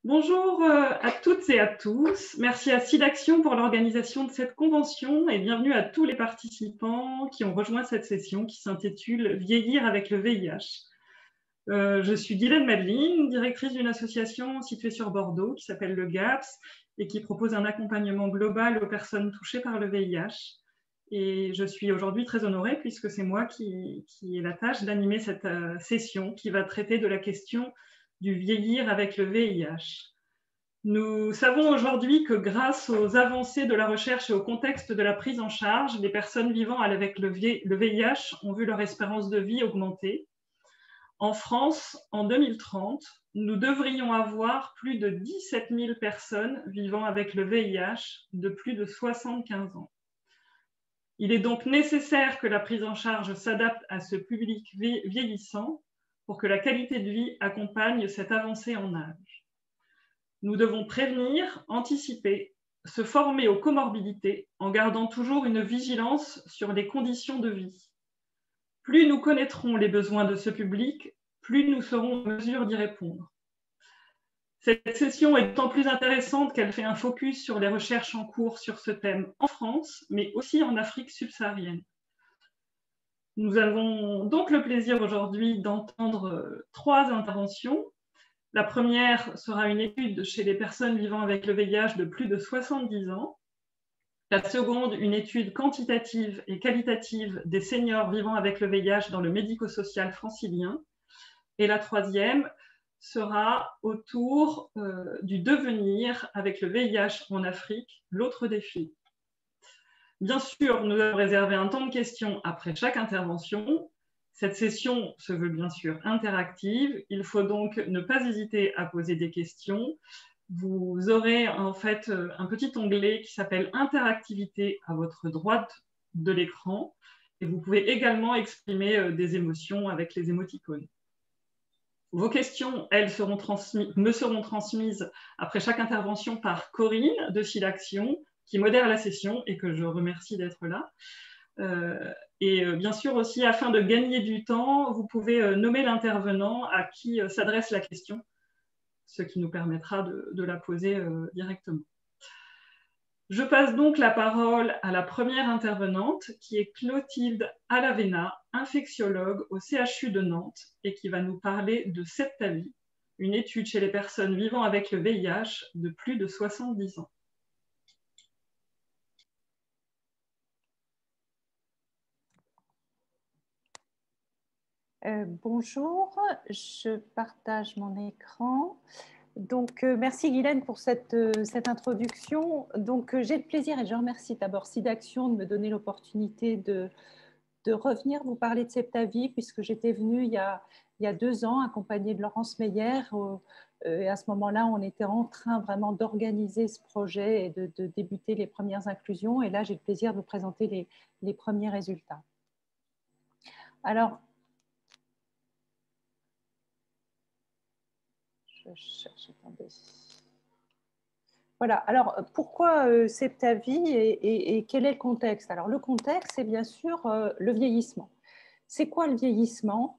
Bonjour à toutes et à tous. Merci à SIDAction pour l'organisation de cette convention et bienvenue à tous les participants qui ont rejoint cette session qui s'intitule « Vieillir avec le VIH ». Je suis Guylaine Madeline, directrice d'une association située sur Bordeaux qui s'appelle le GAPS et qui propose un accompagnement global aux personnes touchées par le VIH. Et je suis aujourd'hui très honorée puisque c'est moi qui ai la tâche d'animer cette session qui va traiter de la question du vieillir avec le VIH. Nous savons aujourd'hui que grâce aux avancées de la recherche et au contexte de la prise en charge, les personnes vivant avec le VIH ont vu leur espérance de vie augmenter. En France, en 2030, nous devrions avoir plus de 17 000 personnes vivant avec le VIH de plus de 75 ans. Il est donc nécessaire que la prise en charge s'adapte à ce public vieillissant pour que la qualité de vie accompagne cette avancée en âge. Nous devons prévenir, anticiper, se former aux comorbidités en gardant toujours une vigilance sur les conditions de vie. Plus nous connaîtrons les besoins de ce public, plus nous serons en mesure d'y répondre. Cette session est d'autant plus intéressante qu'elle fait un focus sur les recherches en cours sur ce thème en France, mais aussi en Afrique subsaharienne. Nous avons donc le plaisir aujourd'hui d'entendre 3 interventions. La première sera une étude chez les personnes vivant avec le VIH de plus de 70 ans. La seconde, une étude quantitative et qualitative des seniors vivant avec le VIH dans le médico-social francilien. Et la troisième sera autour du devenir avec le VIH en Afrique, l'autre défi. Bien sûr, nous avons réservé un temps de questions après chaque intervention. Cette session se veut bien sûr interactive. Il faut donc ne pas hésiter à poser des questions. Vous aurez en fait un petit onglet qui s'appelle Interactivité à votre droite de l'écran. Et vous pouvez également exprimer des émotions avec les émoticônes. Vos questions, elles, me seront transmises après chaque intervention par Corinne de SIDAction, qui modère la session et que je remercie d'être là. Bien sûr aussi, afin de gagner du temps, vous pouvez nommer l'intervenant à qui s'adresse la question, ce qui nous permettra de la poser directement. Je passe donc la parole à la première intervenante, qui est Clotilde Alavena, infectiologue au CHU de Nantes, et qui va nous parler de Septavie, une étude chez les personnes vivant avec le VIH de plus de 70 ans. Bonjour, je partage mon écran. Donc, merci Guylaine pour cette introduction. Donc, j'ai le plaisir et je remercie d'abord SIDAction de me donner l'opportunité de revenir vous parler de Septavie, puisque j'étais venue il y a 2 ans accompagnée de Laurence Meyer. Et à ce moment-là, on était en train vraiment d'organiser ce projet et de débuter les premières inclusions. Et là, j'ai le plaisir de vous présenter les premiers résultats. Alors, je cherche, attendez. Voilà, alors pourquoi Septavie et quel est le contexte? Alors le contexte, c'est bien sûr le vieillissement. C'est quoi le vieillissement?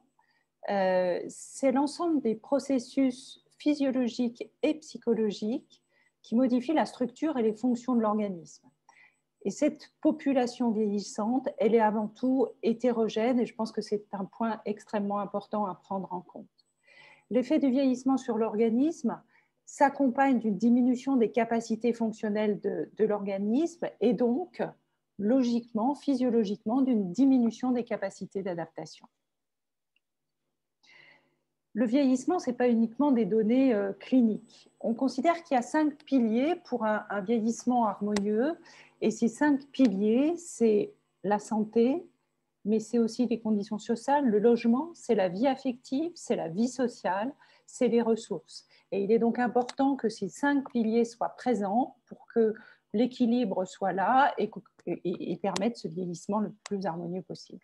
C'est l'ensemble des processus physiologiques et psychologiques qui modifient la structure et les fonctions de l'organisme. Et cette population vieillissante, elle est avant tout hétérogène et je pense que c'est un point extrêmement important à prendre en compte. L'effet du vieillissement sur l'organisme s'accompagne d'une diminution des capacités fonctionnelles de l'organisme et donc, logiquement, physiologiquement, d'une diminution des capacités d'adaptation. Le vieillissement, ce n'est pas uniquement des données cliniques. On considère qu'il y a 5 piliers pour un vieillissement harmonieux et ces 5 piliers, c'est la santé, mais c'est aussi les conditions sociales, le logement, c'est la vie affective, c'est la vie sociale, c'est les ressources. Et il est donc important que ces 5 piliers soient présents pour que l'équilibre soit là et permette ce vieillissement le plus harmonieux possible.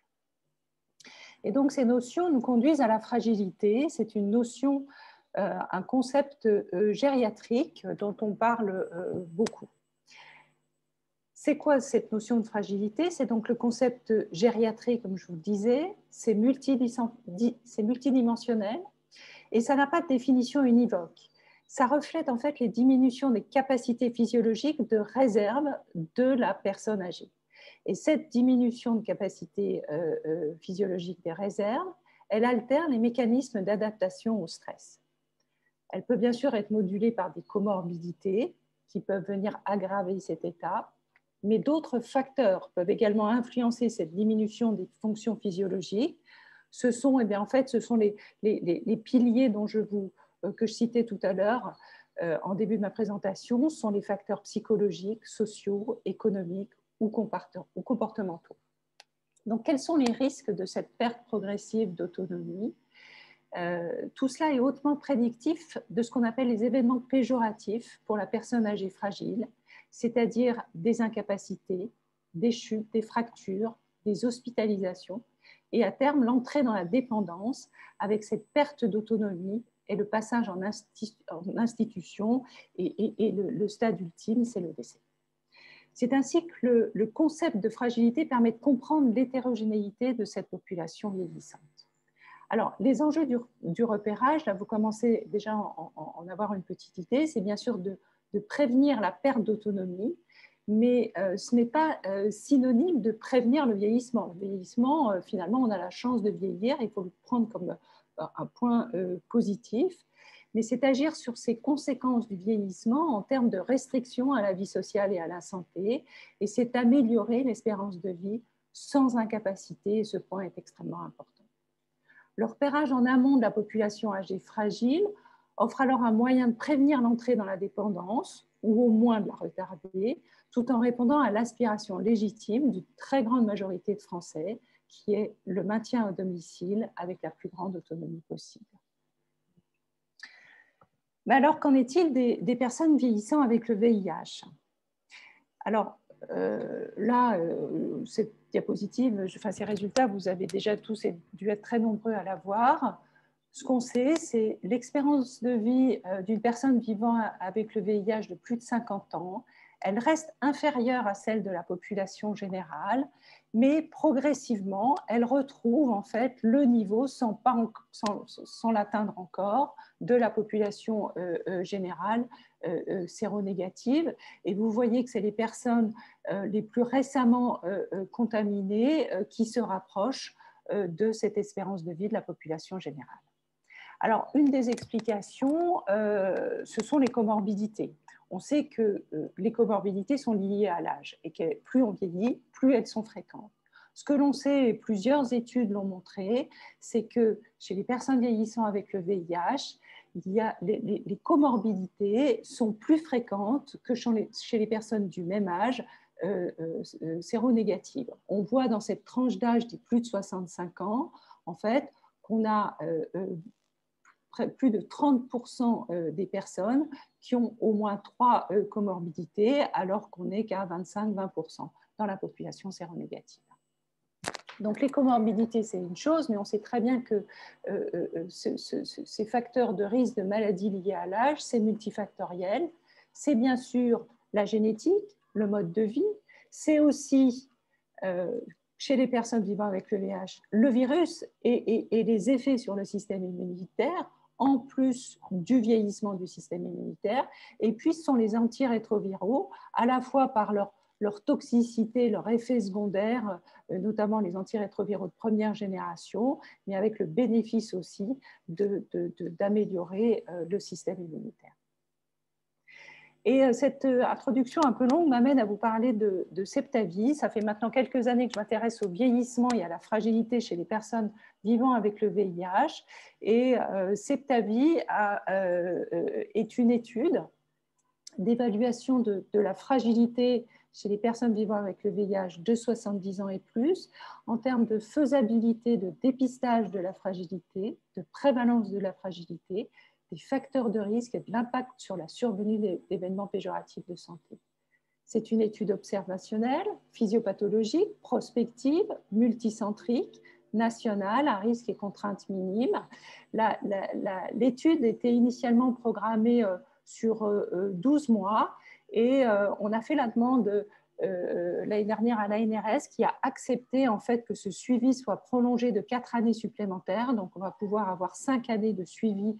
Et donc ces notions nous conduisent à la fragilité. C'est une notion, un concept gériatrique dont on parle beaucoup. C'est quoi cette notion de fragilité? C'est donc le concept gériatrique, comme je vous le disais, c'est multidimensionnel et ça n'a pas de définition univoque. ça reflète en fait les diminutions des capacités physiologiques de réserve de la personne âgée. Et cette diminution de capacité physiologique des réserves, elle altère les mécanismes d'adaptation au stress. Elle peut bien sûr être modulée par des comorbidités qui peuvent venir aggraver cet état, mais d'autres facteurs peuvent également influencer cette diminution des fonctions physiologiques. Ce sont, eh bien, en fait, ce sont les piliers que je citais tout à l'heure en début de ma présentation, sont les facteurs psychologiques, sociaux, économiques ou comportementaux. Donc, quels sont les risques de cette perte progressive d'autonomie? Tout cela est hautement prédictif de ce qu'on appelle les événements péjoratifs pour la personne âgée fragile, c'est-à-dire des incapacités, des chutes, des fractures, des hospitalisations, et à terme l'entrée dans la dépendance avec cette perte d'autonomie et le passage en institution, et le stade ultime, c'est le décès. C'est ainsi que le concept de fragilité permet de comprendre l'hétérogénéité de cette population vieillissante. Alors, les enjeux du repérage, là, vous commencez déjà à en avoir une petite idée, c'est bien sûr de prévenir la perte d'autonomie, mais ce n'est pas synonyme de prévenir le vieillissement. Le vieillissement, finalement, on a la chance de vieillir, il faut le prendre comme un point positif, mais c'est agir sur ces conséquences du vieillissement en termes de restriction à la vie sociale et à la santé, et c'est améliorer l'espérance de vie sans incapacité, et ce point est extrêmement important. Le repérage en amont de la population âgée fragile offre alors un moyen de prévenir l'entrée dans la dépendance, ou au moins de la retarder, tout en répondant à l'aspiration légitime d'une très grande majorité de Français, qui est le maintien au domicile avec la plus grande autonomie possible. Mais alors, qu'en est-il des personnes vieillissant avec le VIH? Alors, cette diapositive, ces résultats, vous avez déjà tous dû être très nombreux à la voir. Ce qu'on sait, c'est l'expérience de vie d'une personne vivant avec le VIH de plus de 50 ans. Elle reste inférieure à celle de la population générale, mais progressivement, elle retrouve en fait le niveau, sans l'atteindre encore, de la population générale séronégative. Et vous voyez que c'est les personnes les plus récemment contaminées qui se rapprochent de cette espérance de vie de la population générale. Alors, une des explications, ce sont les comorbidités. On sait que les comorbidités sont liées à l'âge et que plus on vieillit, plus elles sont fréquentes. Ce que l'on sait, et plusieurs études l'ont montré, c'est que chez les personnes vieillissant avec le VIH, les comorbidités sont plus fréquentes que chez les personnes du même âge séronégatives. On voit dans cette tranche d'âge des plus de 65 ans, en fait, qu'on a plus de 30% des personnes qui ont au moins 3 comorbidités, alors qu'on n'est qu'à 25-20% dans la population séronégative. Donc les comorbidités, c'est une chose, mais on sait très bien que ces facteurs de risque de maladies liées à l'âge, c'est multifactoriel. C'est bien sûr la génétique, le mode de vie, c'est aussi chez les personnes vivant avec le VIH, le virus et les effets sur le système immunitaire, en plus du vieillissement du système immunitaire. Et puis, ce sont les antirétroviraux, à la fois par leur toxicité, leur effet secondaire, notamment les antirétroviraux de première génération, mais avec le bénéfice aussi d'améliorer le système immunitaire. Et cette introduction un peu longue m'amène à vous parler de Septavie. Ça fait maintenant quelques années que je m'intéresse au vieillissement et à la fragilité chez les personnes vivant avec le VIH. Et Septavie est une étude d'évaluation de la fragilité chez les personnes vivant avec le VIH de 70 ans et plus, en termes de faisabilité de dépistage de la fragilité, de prévalence de la fragilité, des facteurs de risque et de l'impact sur la survenue d'événements péjoratifs de santé. C'est une étude observationnelle, physiopathologique, prospective, multicentrique, nationale, à risque et contraintes minimes. L'étude était initialement programmée sur 12 mois et on a fait la demande l'année dernière à l'ANRS, qui a accepté en fait que ce suivi soit prolongé de 4 années supplémentaires. Donc, on va pouvoir avoir 5 années de suivi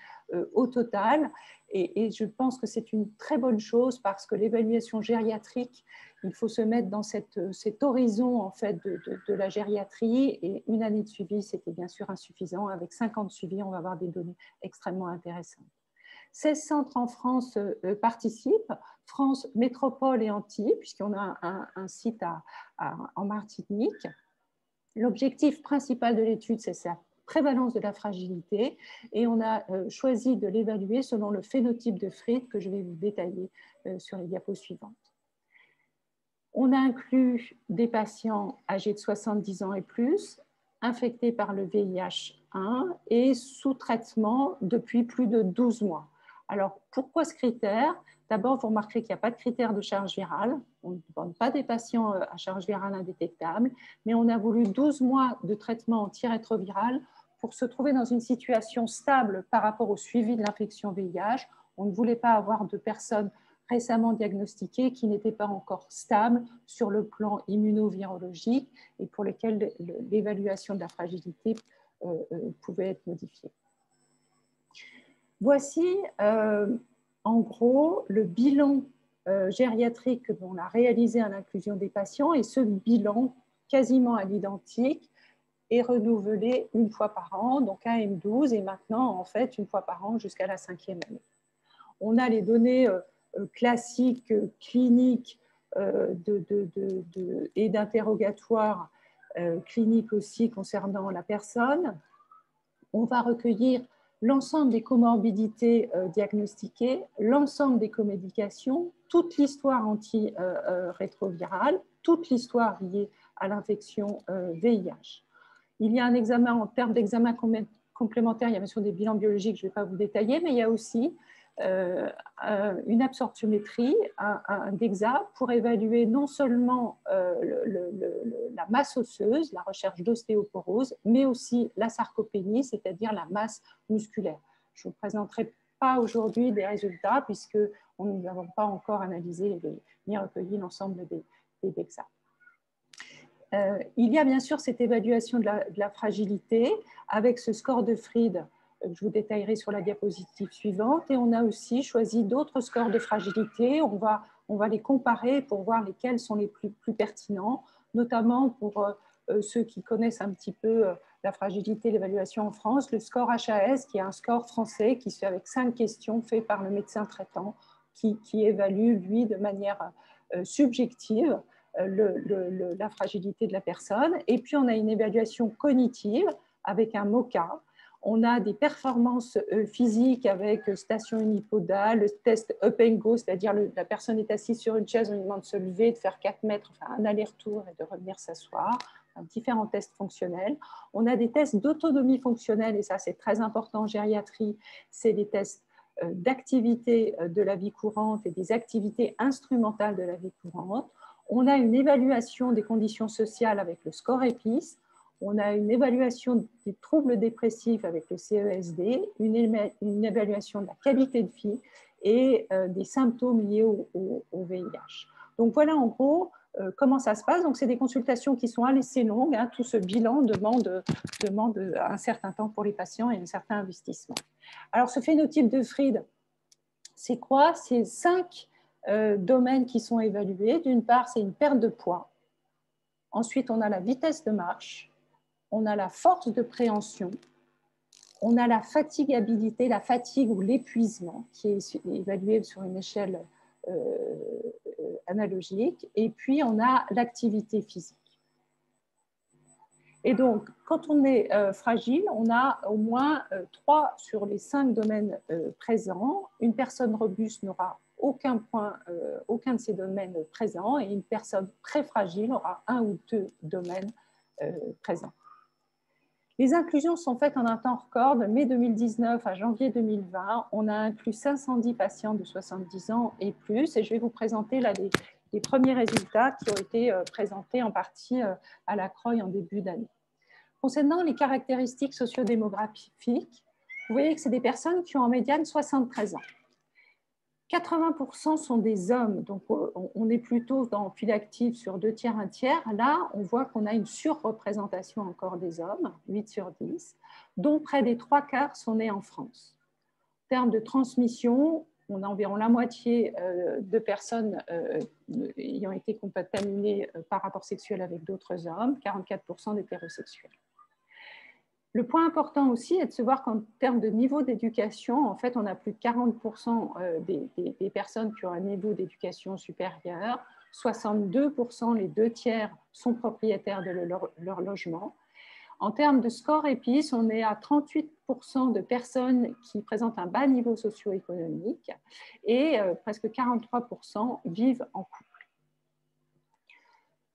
au total. Et je pense que c'est une très bonne chose parce que l'évaluation gériatrique, il faut se mettre dans cet horizon en fait, de la gériatrie. Et une année de suivi, c'était bien sûr insuffisant. Avec 5 ans de suivi, on va avoir des données extrêmement intéressantes. 16 centres en France participent, France, Métropole et Antilles, puisqu'on a un site en Martinique. L'objectif principal de l'étude, c'est sa prévalence de la fragilité, et on a choisi de l'évaluer selon le phénotype de Fried que je vais vous détailler sur les diapos suivantes. On a inclus des patients âgés de 70 ans et plus, infectés par le VIH-1 et sous traitement depuis plus de 12 mois. Alors, pourquoi ce critère? D'abord, vous remarquerez qu'il n'y a pas de critère de charge virale. On ne demande pas des patients à charge virale indétectable, mais on a voulu 12 mois de traitement antirétroviral pour se trouver dans une situation stable par rapport au suivi de l'infection VIH. On ne voulait pas avoir de personnes récemment diagnostiquées qui n'étaient pas encore stables sur le plan immunovirologique et pour lesquelles l'évaluation de la fragilité pouvait être modifiée. Voici en gros le bilan gériatrique que l'on a réalisé à l'inclusion des patients, et ce bilan quasiment à l'identique est renouvelé une fois par an, donc un M12, et maintenant en fait une fois par an jusqu'à la 5e année. On a les données classiques, cliniques et d'interrogatoire clinique aussi concernant la personne. On va recueillir l'ensemble des comorbidités diagnostiquées, l'ensemble des comédications, toute l'histoire antirétrovirale, toute l'histoire liée à l'infection VIH. Il y a un examen, en termes d'examen complémentaire, il y a bien sûr des bilans biologiques, je ne vais pas vous détailler, mais il y a aussi une absorptiométrie, un DEXA, pour évaluer non seulement la masse osseuse, la recherche d'ostéoporose, mais aussi la sarcopénie, c'est-à-dire la masse musculaire. Je ne vous présenterai pas aujourd'hui des résultats puisque nous n'avons pas encore analysé ni recueilli l'ensemble des DEXA. Il y a bien sûr cette évaluation de la fragilité avec ce score de Fried que je vous détaillerai sur la diapositive suivante, et on a aussi choisi d'autres scores de fragilité. On va les comparer pour voir lesquels sont les plus pertinents, notamment pour ceux qui connaissent un petit peu la fragilité, l'évaluation en France, le score HAS, qui est un score français qui est avec 5 questions faites par le médecin traitant qui évalue, lui, de manière subjective la fragilité de la personne. Et puis, on a une évaluation cognitive avec un MOCA. On a des performances physiques avec station unipodale, le test up and go, c'est-à-dire la personne est assise sur une chaise, on lui demande de se lever, de faire 4 mètres, enfin un aller-retour et de revenir s'asseoir. Différents tests fonctionnels. On a des tests d'autonomie fonctionnelle, et ça c'est très important en gériatrie, c'est des tests d'activité de la vie courante et des activités instrumentales de la vie courante. On a une évaluation des conditions sociales avec le score EPIS. On a une évaluation des troubles dépressifs avec le CESD, une évaluation de la qualité de vie et des symptômes liés au VIH. Donc voilà en gros comment ça se passe. Donc c'est des consultations qui sont assez longues. Hein. Tout ce bilan demande un certain temps pour les patients et un certain investissement. Alors ce phénotype de Fried, c'est quoi? C'est 5 domaines qui sont évalués. D'une part, c'est une perte de poids. Ensuite, on a la vitesse de marche. On a la force de préhension, on a la fatigabilité, la fatigue ou l'épuisement qui est évalué sur une échelle analogique, et puis on a l'activité physique. Et donc, quand on est fragile, on a au moins 3 sur les 5 domaines présents. Une personne robuste n'aura aucun de ces domaines présents, et une personne très fragile aura 1 ou 2 domaines présents. Les inclusions sont faites en un temps record. De mai 2019 à janvier 2020, on a inclus 510 patients de 70 ans et plus. Et je vais vous présenter là les premiers résultats qui ont été présentés en partie à la CROI en début d'année. Concernant les caractéristiques sociodémographiques, vous voyez que c'est des personnes qui ont en médiane 73 ans. 80% sont des hommes, donc on est plutôt dans pile active sur 2 tiers, 1 tiers. Là, on voit qu'on a une surreprésentation encore des hommes, 8 sur 10, dont près des 3 quarts sont nés en France. En termes de transmission, on a environ la moitié de personnes ayant été contaminées par rapport sexuel avec d'autres hommes, 44% d'hétérosexuels. Le point important aussi est de se voir qu'en termes de niveau d'éducation, en fait, on a plus de 40% des personnes qui ont un niveau d'éducation supérieur, 62%, les 2 tiers, sont propriétaires de leur logement. En termes de score EPIS, on est à 38% de personnes qui présentent un bas niveau socio-économique et presque 43% vivent en couple.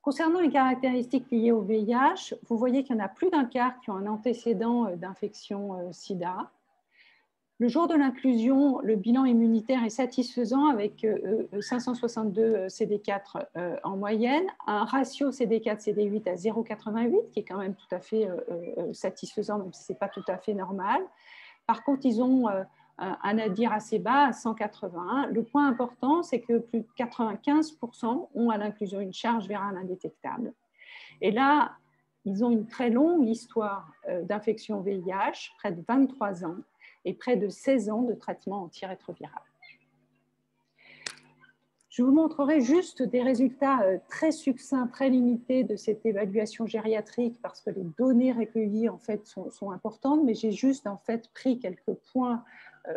Concernant les caractéristiques liées au VIH, vous voyez qu'il y en a plus d'un quart qui ont un antécédent d'infection SIDA. Le jour de l'inclusion, le bilan immunitaire est satisfaisant avec 562 CD4 en moyenne, un ratio CD4-CD8 à 0,88 qui est quand même tout à fait satisfaisant, même si ce n'est pas tout à fait normal. Par contre, ils ont un nadir assez bas à 181. Le point important, c'est que plus de 95% ont à l'inclusion une charge virale indétectable. Et là, ils ont une très longue histoire d'infection VIH, près de 23 ans, et près de 16 ans de traitement antirétroviral. Je vous montrerai juste des résultats très succincts, très limités de cette évaluation gériatrique parce que les données recueillies en fait, sont importantes, mais j'ai juste en fait, pris quelques points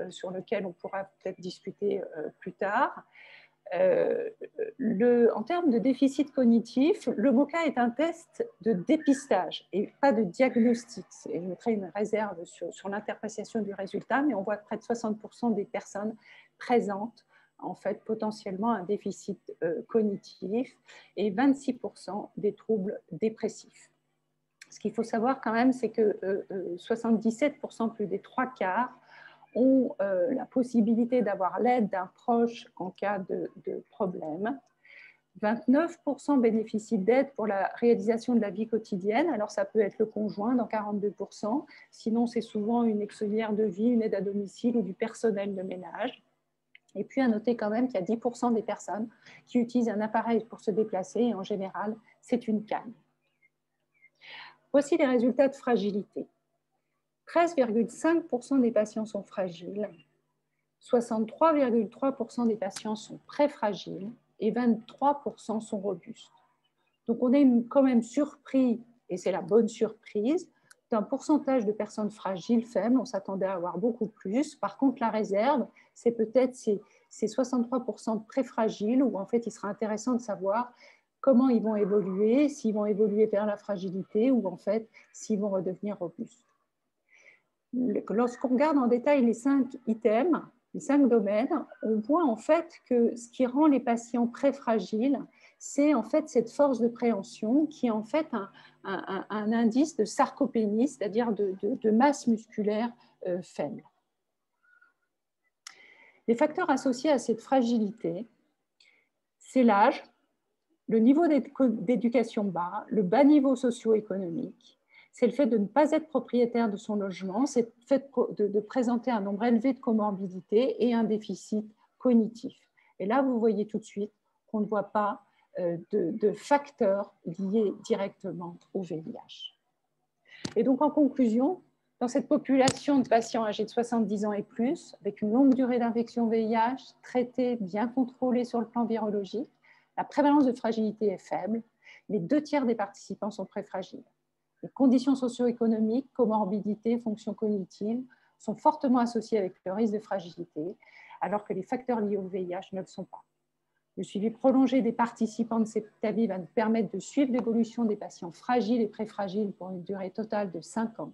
sur lesquels on pourra peut-être discuter plus tard. En termes de déficit cognitif, le MoCA est un test de dépistage et pas de diagnostic. Je mettrai une réserve sur l'interprétation du résultat, mais on voit que près de 60% des personnes présentes en fait potentiellement un déficit cognitif et 26% des troubles dépressifs. Ce qu'il faut savoir quand même, c'est que 77%, plus des 3 quarts, ont la possibilité d'avoir l'aide d'un proche en cas de problème. 29% bénéficient d'aide pour la réalisation de la vie quotidienne. Alors, ça peut être le conjoint dans 42%. Sinon, c'est souvent une auxiliaire de vie, une aide à domicile ou du personnel de ménage. Et puis, à noter quand même qu'il y a 10% des personnes qui utilisent un appareil pour se déplacer. Et en général, c'est une canne. Voici les résultats de fragilité. 13,5% des patients sont fragiles, 63,3% des patients sont préfragiles et 23% sont robustes. Donc, on est quand même surpris, et c'est la bonne surprise, d'un pourcentage de personnes fragiles faible. On s'attendait à avoir beaucoup plus. Par contre, la réserve, c'est peut-être ces 63% de préfragiles où en fait, il sera intéressant de savoir comment ils vont évoluer, s'ils vont évoluer vers la fragilité ou en fait, s'ils vont redevenir robustes. Lorsqu'on regarde en détail les 5 items, les 5 domaines, on voit en fait que ce qui rend les patients préfragiles, c'est en fait cette force de préhension qui est en fait un indice de sarcopénie, c'est-à-dire de masse musculaire faible. Les facteurs associés à cette fragilité, c'est l'âge, le niveau d'éducation bas, le bas niveau socio-économique, c'est le fait de ne pas être propriétaire de son logement, c'est le fait de présenter un nombre élevé de comorbidités et un déficit cognitif. Et là, vous voyez tout de suite qu'on ne voit pas de facteurs liés directement au VIH. Et donc, en conclusion, dans cette population de patients âgés de 70 ans et plus, avec une longue durée d'infection VIH, traitée, bien contrôlée sur le plan virologique, la prévalence de fragilité est faible. Les 2 tiers des participants sont préfragiles. Les conditions socio-économiques, comorbidité, fonctions cognitives sont fortement associées avec le risque de fragilité, alors que les facteurs liés au VIH ne le sont pas. Le suivi prolongé des participants de cette établi va nous permettre de suivre l'évolution des patients fragiles et préfragiles pour une durée totale de 5 ans.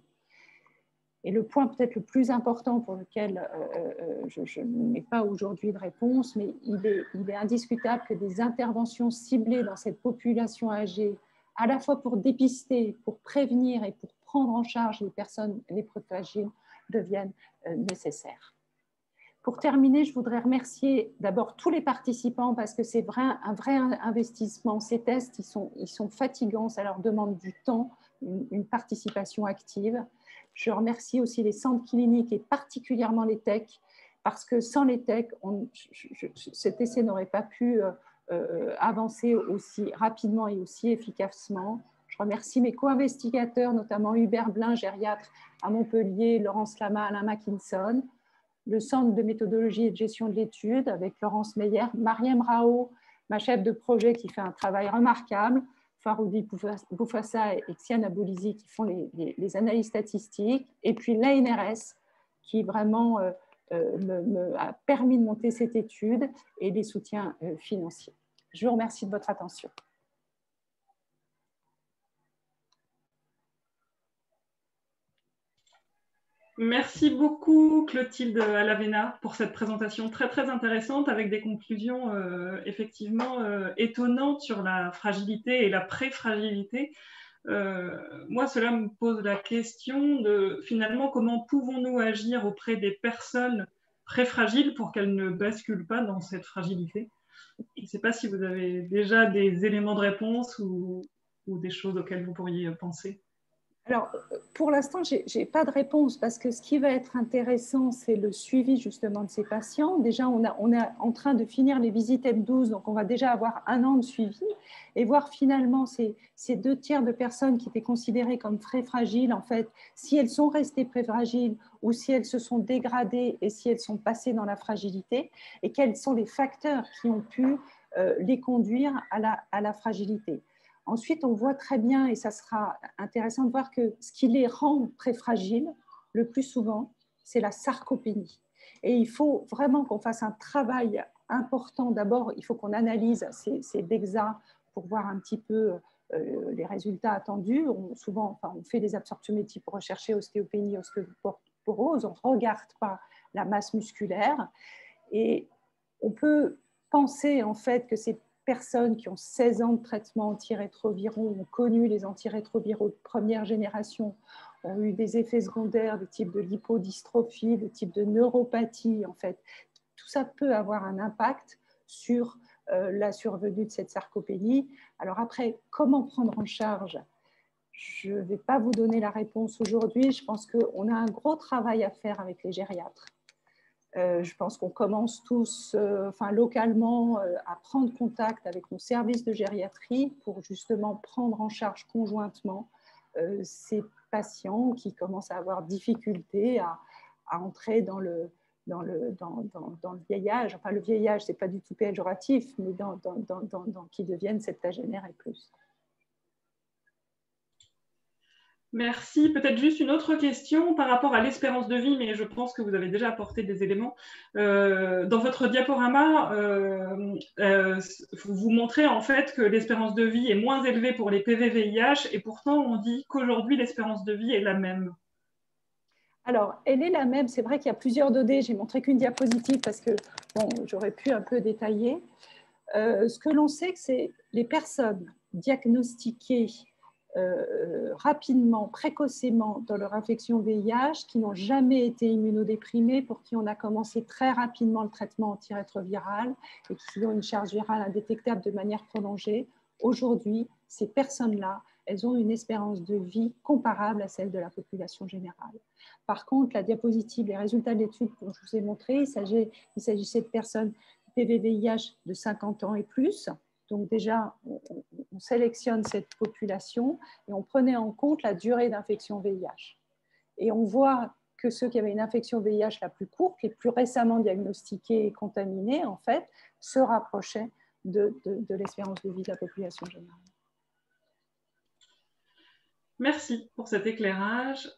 Et le point peut-être le plus important pour lequel je n'ai pas aujourd'hui de réponse, mais il est indiscutable que des interventions ciblées dans cette population âgée, à la fois pour dépister, pour prévenir et pour prendre en charge les personnes les plus fragiles, deviennent nécessaires. Pour terminer, je voudrais remercier d'abord tous les participants parce que c'est un vrai investissement. Ces tests, ils sont fatigants, ça leur demande du temps, une participation active. Je remercie aussi les centres cliniques et particulièrement les techs parce que sans les techs, cet essai n'aurait pas pu avancer aussi rapidement et aussi efficacement. Je remercie mes co-investigateurs, notamment Hubert Blin, gériatre à Montpellier, Laurence Lama, Alain Mackinson, le Centre de méthodologie et de gestion de l'étude avec Laurence Meyer, Mariem Rao, ma chef de projet qui fait un travail remarquable, Faroudi Boufassa et Xiane Aboulizi qui font les analyses statistiques, et puis l'ANRS qui vraiment me a permis de monter cette étude et les soutiens financiers. Je vous remercie de votre attention. Merci beaucoup Clotilde Alavena pour cette présentation très très intéressante avec des conclusions effectivement étonnantes sur la fragilité et la pré-fragilité. Moi, cela me pose la question de finalement comment pouvons-nous agir auprès des personnes pré-fragiles pour qu'elles ne basculent pas dans cette fragilité. Je ne sais pas si vous avez déjà des éléments de réponse ou des choses auxquelles vous pourriez penser. Alors, pour l'instant, je n'ai pas de réponse parce que ce qui va être intéressant, c'est le suivi justement de ces patients. Déjà, on est en train de finir les visites M12, donc on va déjà avoir 1 an de suivi et voir finalement ces 2/3 de personnes qui étaient considérées comme très fragiles, en fait, si elles sont restées très fragiles ou si elles se sont dégradées et si elles sont passées dans la fragilité et quels sont les facteurs qui ont pu les conduire à la fragilité. Ensuite, on voit très bien, et ça sera intéressant de voir que ce qui les rend très fragiles, le plus souvent, c'est la sarcopénie. Et il faut vraiment qu'on fasse un travail important. D'abord, il faut qu'on analyse ces DEXA pour voir un petit peu les résultats attendus. Souvent, on fait des absorptiométries pour rechercher ostéopénie, ostéoporose. On ne regarde pas la masse musculaire. Et on peut penser en fait que ces personnes qui ont 16 ans de traitement antirétroviraux ont connu les antirétroviraux de première génération, ont eu des effets secondaires de type de lipodystrophie, de type de neuropathie, en fait. Tout ça peut avoir un impact sur la survenue de cette sarcopénie. Alors après, comment prendre en charge ? Je ne vais pas vous donner la réponse aujourd'hui. Je pense qu'on a un gros travail à faire avec les gériatres. Je pense qu'on commence tous, localement, à prendre contact avec nos services de gériatrie pour justement prendre en charge conjointement ces patients qui commencent à avoir difficulté à entrer dans le vieillage. Enfin, le vieillage, ce n'est pas du tout péjoratif, mais qui deviennent septagénaires et plus. Merci. Peut-être juste une autre question par rapport à l'espérance de vie, mais je pense que vous avez déjà apporté des éléments. Dans votre diaporama, vous montrez en fait que l'espérance de vie est moins élevée pour les PV-VIH et pourtant on dit qu'aujourd'hui l'espérance de vie est la même. Alors, elle est la même. C'est vrai qu'il y a plusieurs données. J'ai montré qu'une diapositive parce que bon, j'aurais pu un peu détailler. Ce que l'on sait, c'est les personnes diagnostiquées rapidement, précocement dans leur infection VIH, qui n'ont jamais été immunodéprimées, pour qui on a commencé très rapidement le traitement antirétroviral et qui ont une charge virale indétectable de manière prolongée. Aujourd'hui, ces personnes-là, elles ont une espérance de vie comparable à celle de la population générale. Par contre, la diapositive, les résultats de l'étude que je vous ai montrés, il s'agissait de personnes PV-VIH de 50 ans et plus. Donc déjà, on sélectionne cette population et on prenait en compte la durée d'infection VIH. Et on voit que ceux qui avaient une infection VIH la plus courte, les plus récemment diagnostiqués et contaminés, en fait, se rapprochaient de l'espérance de vie de la population générale. Merci pour cet éclairage.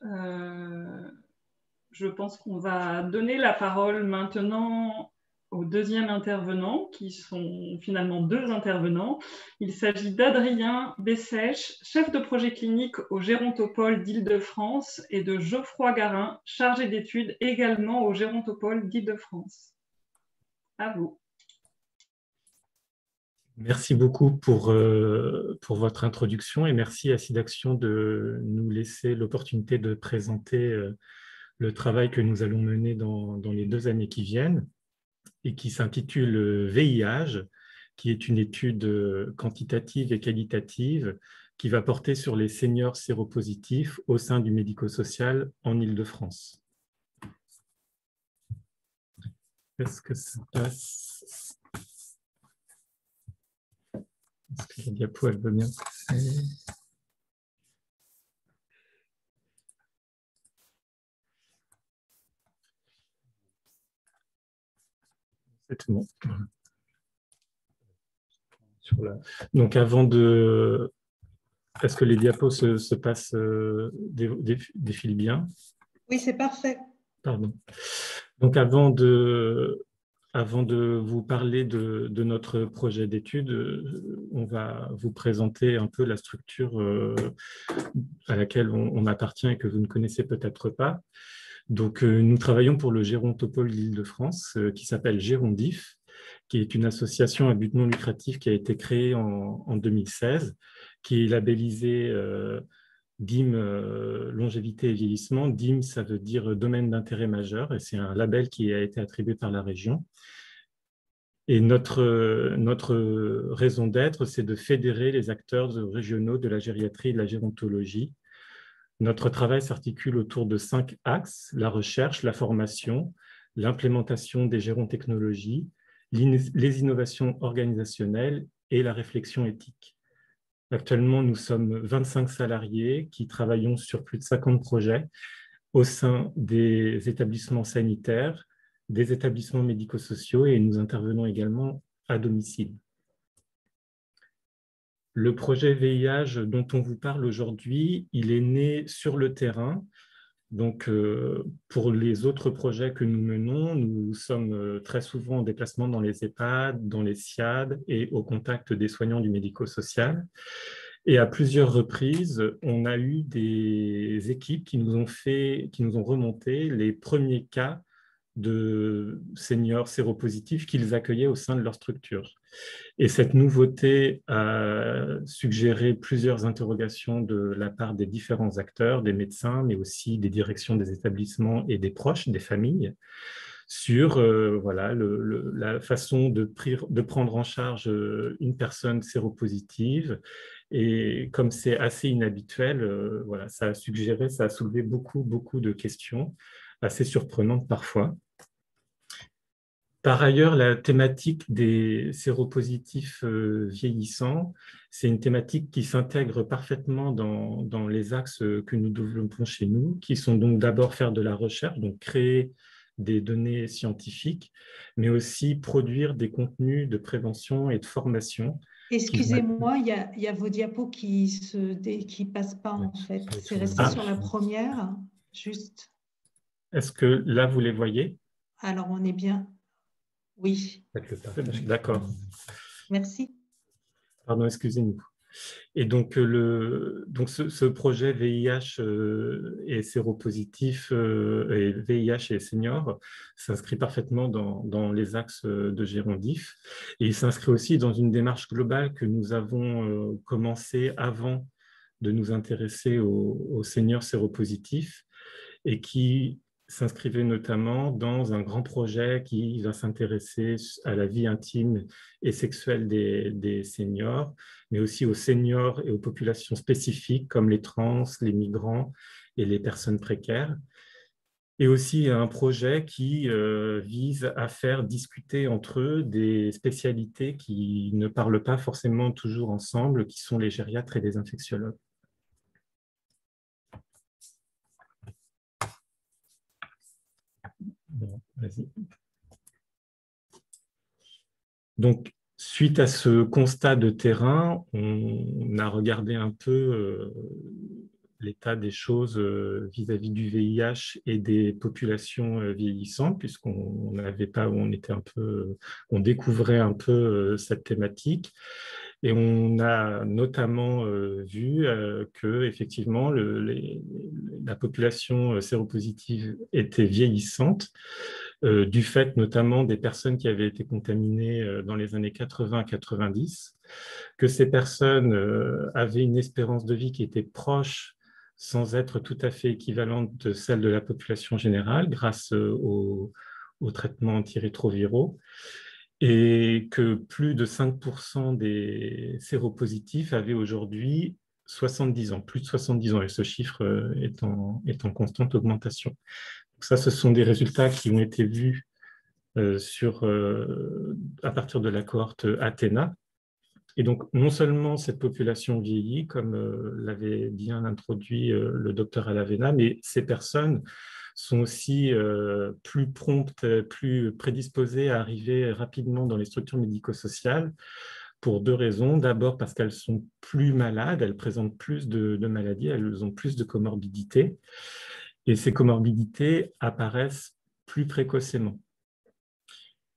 Je pense qu'on va donner la parole maintenant aux deuxième intervenants, qui sont finalement 2 intervenants. Il s'agit d'Adrien Bessèche, chef de projet clinique au Gérontopole d'Île-de-France, et de Geoffroy Garin, chargé d'études également au Gérontopole d'Île-de-France. À vous. Merci beaucoup pour votre introduction et merci à SIDAction de nous laisser l'opportunité de présenter le travail que nous allons mener dans les 2 années qui viennent et qui s'intitule VIH, qui est une étude quantitative et qualitative qui va porter sur les seniors séropositifs au sein du médico-social en Île-de-France. Est-ce que ça passe? Est-ce que la diapo, elle veut bien passer? C'est tout bon. Donc, avant de... Est-ce que les diapos se passent, défilent bien? Oui, c'est parfait. Pardon. Donc, avant de vous parler de notre projet d'étude, on va vous présenter un peu la structure à laquelle on appartient et que vous ne connaissez peut-être pas. Donc, nous travaillons pour le Gérontopole d'Île-de-France, qui s'appelle Gérondif, qui est une association à but non lucratif qui a été créée en 2016, qui est labellisée DIM longévité et vieillissement. DIM, ça veut dire domaine d'intérêt majeur, et c'est un label qui a été attribué par la région. Et notre raison d'être, c'est de fédérer les acteurs régionaux de la gériatrie et de la gérontologie. Notre travail s'articule autour de 5 axes: la recherche, la formation, l'implémentation des gérontechnologies, les innovations organisationnelles et la réflexion éthique. Actuellement, nous sommes 25 salariés qui travaillons sur plus de 50 projets au sein des établissements sanitaires, des établissements médico-sociaux, et nous intervenons également à domicile. Le projet VIH dont on vous parle aujourd'hui, il est né sur le terrain. Donc, pour les autres projets que nous menons, nous sommes très souvent en déplacement dans les EHPAD, dans les SIAD et au contact des soignants du médico-social. Et à plusieurs reprises, on a eu des équipes qui nous ont remonté les premiers cas de seniors séropositifs qu'ils accueillaient au sein de leur structure. Et cette nouveauté a suggéré plusieurs interrogations de la part des différents acteurs, des médecins, mais aussi des directions des établissements et des proches, des familles, sur voilà, la façon de prendre en charge une personne séropositive. Et comme c'est assez inhabituel, voilà, ça a soulevé beaucoup de questions, assez surprenantes parfois. Par ailleurs, la thématique des séropositifs vieillissants, c'est une thématique qui s'intègre parfaitement dans les axes que nous développons chez nous, qui sont donc d'abord faire de la recherche, donc créer des données scientifiques, mais aussi produire des contenus de prévention et de formation. Excusez-moi, il y a vos diapos qui passent pas en fait. C'est resté sur la première, juste. Est-ce que là, vous les voyez? Alors, on est bien. Oui. D'accord. Merci. Pardon, excusez-nous. Et donc, ce projet VIH et séropositif et VIH et seniors s'inscrit parfaitement dans les axes de Gérondif. Et il s'inscrit aussi dans une démarche globale que nous avons commencé avant de nous intéresser aux seniors séropositifs, et qui s'inscrivait notamment dans un grand projet qui va s'intéresser à la vie intime et sexuelle des seniors, mais aussi aux seniors et aux populations spécifiques comme les trans, les migrants et les personnes précaires. Et aussi un projet qui vise à faire discuter entre eux des spécialités qui ne parlent pas forcément toujours ensemble, qui sont les gériatres et les infectiologues. Bon, vas-y. Donc, suite à ce constat de terrain, on a regardé un peu l'état des choses vis-à-vis du VIH et des populations vieillissantes, puisqu'on n'avait pas, on découvrait un peu cette thématique. Et on a notamment vu que effectivement la population séropositive était vieillissante, du fait notamment des personnes qui avaient été contaminées dans les années 80-90, que ces personnes avaient une espérance de vie qui était proche, sans être tout à fait équivalente de celle de la population générale, grâce aux traitements antirétroviraux, et que plus de 5% des séropositifs avaient aujourd'hui 70 ans, plus de 70 ans, et ce chiffre est en constante augmentation. Donc ça, ce sont des résultats qui ont été vus à partir de la cohorte Athéna. Et donc, non seulement cette population vieillit, comme l'avait bien introduit le docteur Alavena, mais ces personnes sont aussi plus promptes, plus prédisposées à arriver rapidement dans les structures médico-sociales pour deux raisons. D'abord parce qu'elles sont plus malades, elles présentent plus de maladies, elles ont plus de comorbidités. Et ces comorbidités apparaissent plus précocement,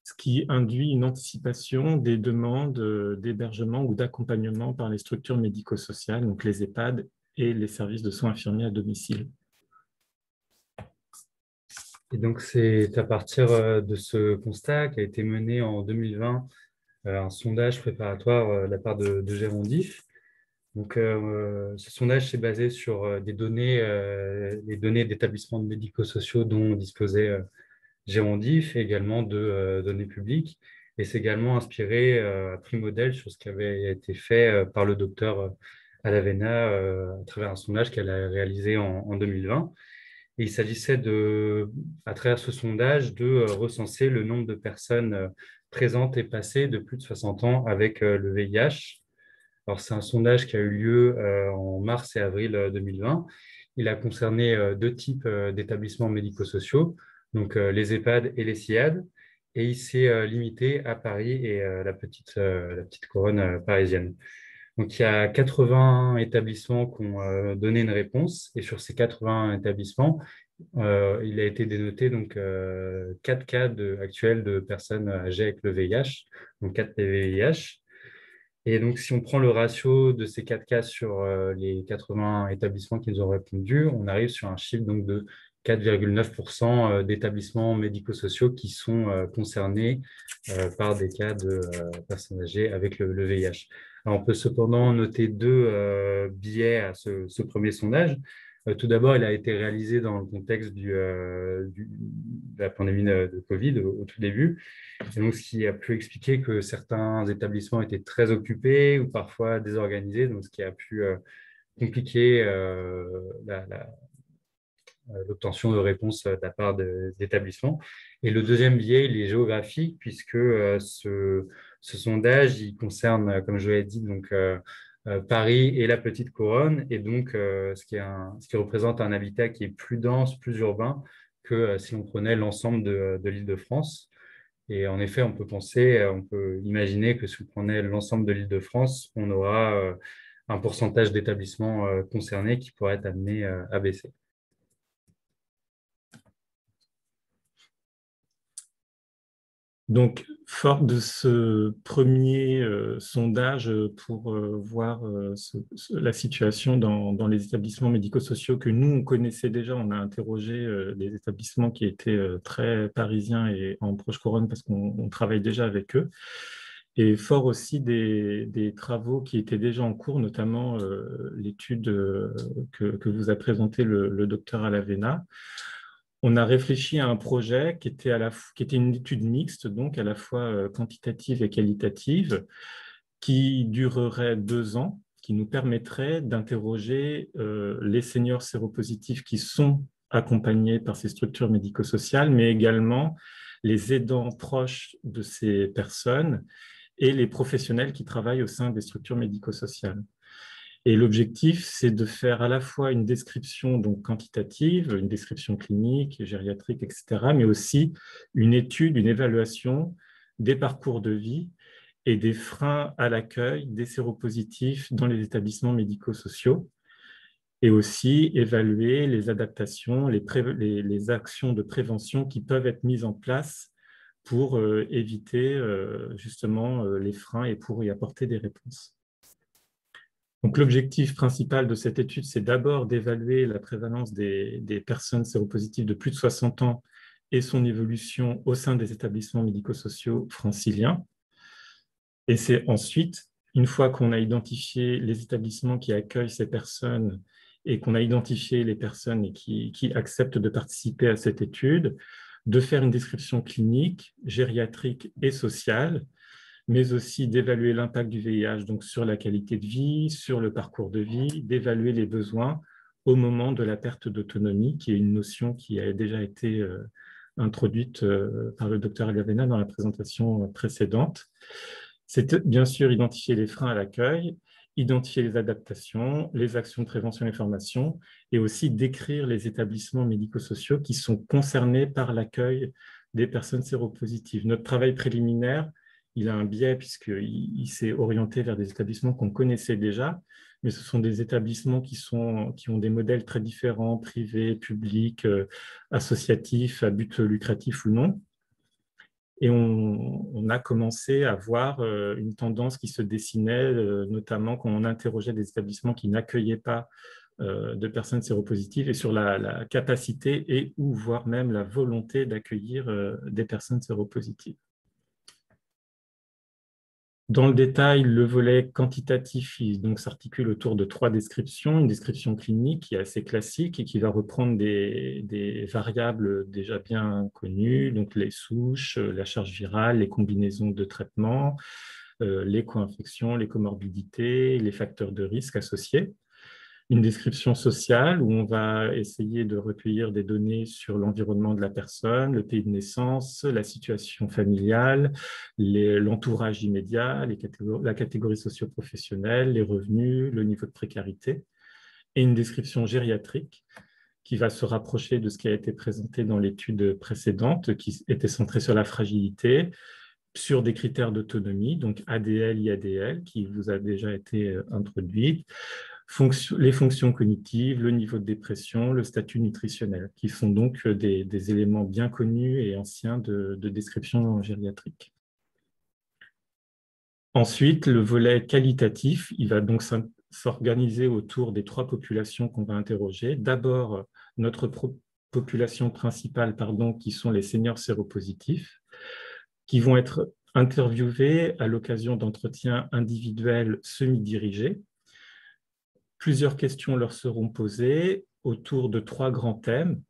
ce qui induit une anticipation des demandes d'hébergement ou d'accompagnement par les structures médico-sociales, donc les EHPAD et les services de soins infirmiers à domicile. Et donc, c'est à partir de ce constat qu'a été mené en 2020 un sondage préparatoire de la part de Gérondif. Donc, ce sondage s'est basé sur des données, les données d'établissements médico-sociaux dont disposait Gérondif et également de données publiques. Et c'est également inspiré à prix modèle sur ce qui avait été fait par le docteur Alavena à travers un sondage qu'elle a réalisé en 2020. Et il s'agissait à travers ce sondage, de recenser le nombre de personnes présentes et passées de plus de 60 ans avec le VIH. Alors, c'est un sondage qui a eu lieu en mars et avril 2020. Il a concerné deux types d'établissements médico-sociaux, donc les EHPAD et les SIAD, et il s'est limité à Paris et la petite couronne parisienne. Donc, il y a 80 établissements qui ont donné une réponse, et sur ces 80 établissements, il a été dénoté donc 4 cas actuels de personnes âgées avec le VIH, donc 4 PVIH. Et donc, si on prend le ratio de ces 4 cas sur les 80 établissements qui nous ont répondu, on arrive sur un chiffre donc, de 4,9% d'établissements médico-sociaux qui sont concernés par des cas de personnes âgées avec le VIH. Alors, on peut cependant noter deux biais à ce premier sondage. Tout d'abord, il a été réalisé dans le contexte de la pandémie de Covid au tout début. Et donc, ce qui a pu expliquer que certains établissements étaient très occupés ou parfois désorganisés, donc ce qui a pu compliquer l'obtention de réponses de la part d'établissements. Et le deuxième biais, il est géographique, puisque ce sondage, il concerne, comme je l'ai dit, donc, Paris et la Petite Couronne, et donc ce qui représente un habitat qui est plus dense, plus urbain que si on prenait l'ensemble de l'Île-de-France. Et en effet, on peut imaginer que si on prenait l'ensemble de l'Île-de-France, on aura un pourcentage d'établissements concernés qui pourrait être amené à baisser. Donc, fort de ce premier sondage pour voir la situation dans les établissements médico-sociaux que nous, on connaissait déjà, on a interrogé des établissements qui étaient très parisiens et en proche couronne parce qu'on travaille déjà avec eux. Et fort aussi des travaux qui étaient déjà en cours, notamment l'étude que vous a présentée le docteur Alavena. On a réfléchi à un projet qui était une étude mixte, donc à la fois quantitative et qualitative, qui durerait 2 ans, qui nous permettrait d'interroger les seniors séropositifs qui sont accompagnés par ces structures médico-sociales, mais également les aidants proches de ces personnes et les professionnels qui travaillent au sein des structures médico-sociales. Et l'objectif, c'est de faire à la fois une description donc quantitative, une description clinique, gériatrique, etc., mais aussi une étude, une évaluation des parcours de vie et des freins à l'accueil des séropositifs dans les établissements médico-sociaux, et aussi évaluer les adaptations, les actions de prévention qui peuvent être mises en place pour éviter justement les freins et pour y apporter des réponses. Donc, l'objectif principal de cette étude, c'est d'abord d'évaluer la prévalence des personnes séropositives de plus de 60 ans et son évolution au sein des établissements médico-sociaux franciliens. Et c'est ensuite, une fois qu'on a identifié les établissements qui accueillent ces personnes et qu'on a identifié les personnes qui acceptent de participer à cette étude, de faire une description clinique, gériatrique et sociale, mais aussi d'évaluer l'impact du VIH donc sur la qualité de vie, sur le parcours de vie, d'évaluer les besoins au moment de la perte d'autonomie, qui est une notion qui a déjà été introduite par le docteur Agavena dans la présentation précédente. C'est bien sûr identifier les freins à l'accueil, identifier les adaptations, les actions de prévention et formation, et aussi décrire les établissements médico-sociaux qui sont concernés par l'accueil des personnes séropositives. Notre travail préliminaire, il a un biais puisqu'il s'est orienté vers des établissements qu'on connaissait déjà, mais ce sont des établissements qui ont des modèles très différents, privés, publics, associatifs, à but lucratif ou non. Et on a commencé à voir une tendance qui se dessinait, notamment quand on interrogeait des établissements qui n'accueillaient pas de personnes séropositives et sur la capacité et ou voire même la volonté d'accueillir des personnes séropositives. Dans le détail, le volet quantitatif s'articule autour de 3 descriptions. Une description clinique qui est assez classique et qui va reprendre des variables déjà bien connues, donc les souches, la charge virale, les combinaisons de traitements, les co-infections, les comorbidités, les facteurs de risque associés. Une description sociale où on va essayer de recueillir des données sur l'environnement de la personne, le pays de naissance, la situation familiale, l'entourage immédiat, la catégorie socio-professionnelle, les revenus, le niveau de précarité. Et une description gériatrique qui va se rapprocher de ce qui a été présenté dans l'étude précédente, qui était centrée sur la fragilité, sur des critères d'autonomie, donc ADL, IADL, qui vous a déjà été introduite, les fonctions cognitives, le niveau de dépression, le statut nutritionnel, qui sont donc des éléments bien connus et anciens de description gériatrique. Ensuite, le volet qualitatif, il va donc s'organiser autour des 3 populations qu'on va interroger. D'abord, notre population principale, qui sont les seniors séropositifs, qui vont être interviewés à l'occasion d'entretiens individuels semi-dirigés. Plusieurs questions leur seront posées autour de 3 grands thèmes.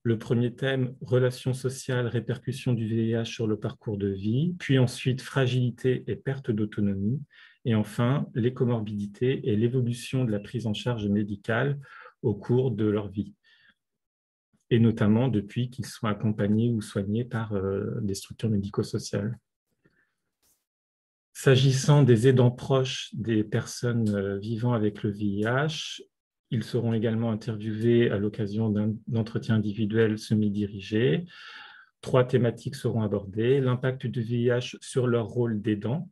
Le premier thème, relations sociales, répercussions du VIH sur le parcours de vie, puis ensuite fragilité et perte d'autonomie, et enfin les comorbidités et l'évolution de la prise en charge médicale au cours de leur vie, et notamment depuis qu'ils soient accompagnés ou soignés par des structures médico-sociales. S'agissant des aidants proches des personnes vivant avec le VIH, ils seront également interviewés à l'occasion d'entretiens individuels semi-dirigés. 3 thématiques seront abordées: l'impact du VIH sur leur rôle d'aidant,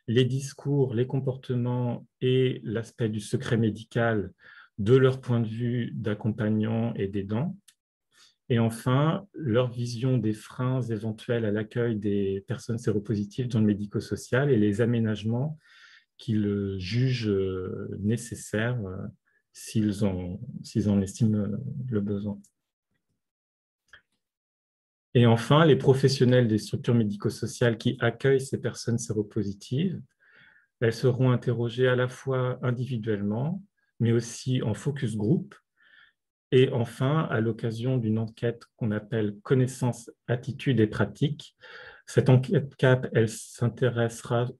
les discours, les comportements et l'aspect du secret médical de leur point de vue d'accompagnant et d'aidant. Et enfin, leur vision des freins éventuels à l'accueil des personnes séropositives dans le médico-social et les aménagements qu'ils jugent nécessaires s'ils en estiment le besoin. Et enfin, les professionnels des structures médico-sociales qui accueillent ces personnes séropositives, elles seront interrogées à la fois individuellement, mais aussi en focus group. Et enfin, à l'occasion d'une enquête qu'on appelle connaissances, attitudes et pratiques, cette enquête CAP, elle s'intéressera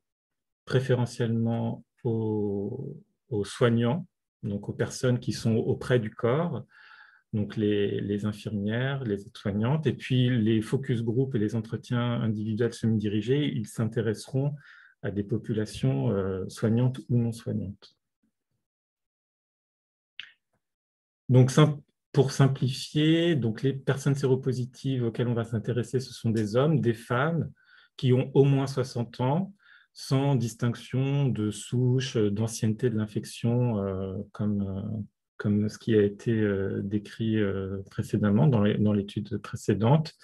préférentiellement aux soignants, donc aux personnes qui sont auprès du corps, donc les infirmières, les aides-soignantes, et puis les focus group et les entretiens individuels semi-dirigés, ils s'intéresseront à des populations soignantes ou non soignantes. Donc, pour simplifier, donc les personnes séropositives auxquelles on va s'intéresser, ce sont des hommes, des femmes qui ont au moins 60 ans, sans distinction de souche, d'ancienneté de l'infection, comme ce qui a été décrit précédemment dans l'étude précédente,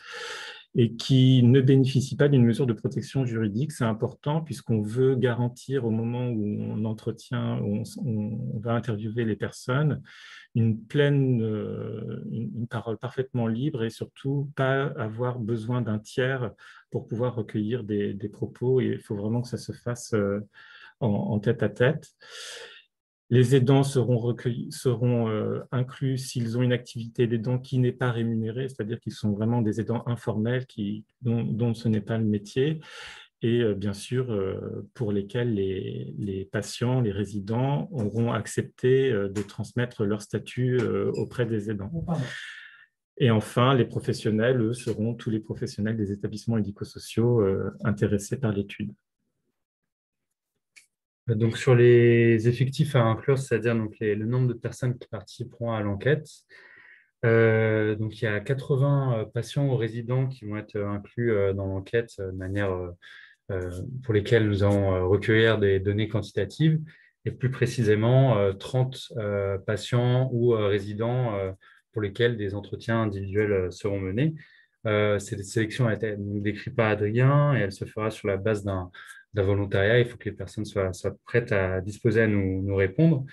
et qui ne bénéficient pas d'une mesure de protection juridique. C'est important puisqu'on veut garantir au moment où on va interviewer les personnes une parole parfaitement libre et surtout pas avoir besoin d'un tiers pour pouvoir recueillir des propos. Et il faut vraiment que ça se fasse en tête-à-tête. Les aidants seront inclus s'ils ont une activité d'aidant qui n'est pas rémunérée, c'est-à-dire qu'ils sont vraiment des aidants informels dont ce n'est pas le métier, et bien sûr pour lesquels les patients, les résidents auront accepté de transmettre leur statut auprès des aidants. Et enfin, les professionnels, eux, seront tous les professionnels des établissements médico-sociaux intéressés par l'étude. Donc, sur les effectifs à inclure, c'est-à-dire donc le nombre de personnes qui participeront à l'enquête, donc il y a 80 patients ou résidents qui vont être inclus dans l'enquête de manière pour lesquels nous allons recueillir des données quantitatives, et plus précisément 30 patients ou résidents pour lesquels des entretiens individuels seront menés. Cette sélection a été décrite par Adrien et elle se fera sur la base d'un volontariat. Il faut que les personnes soient prêtes à disposer à nous répondre.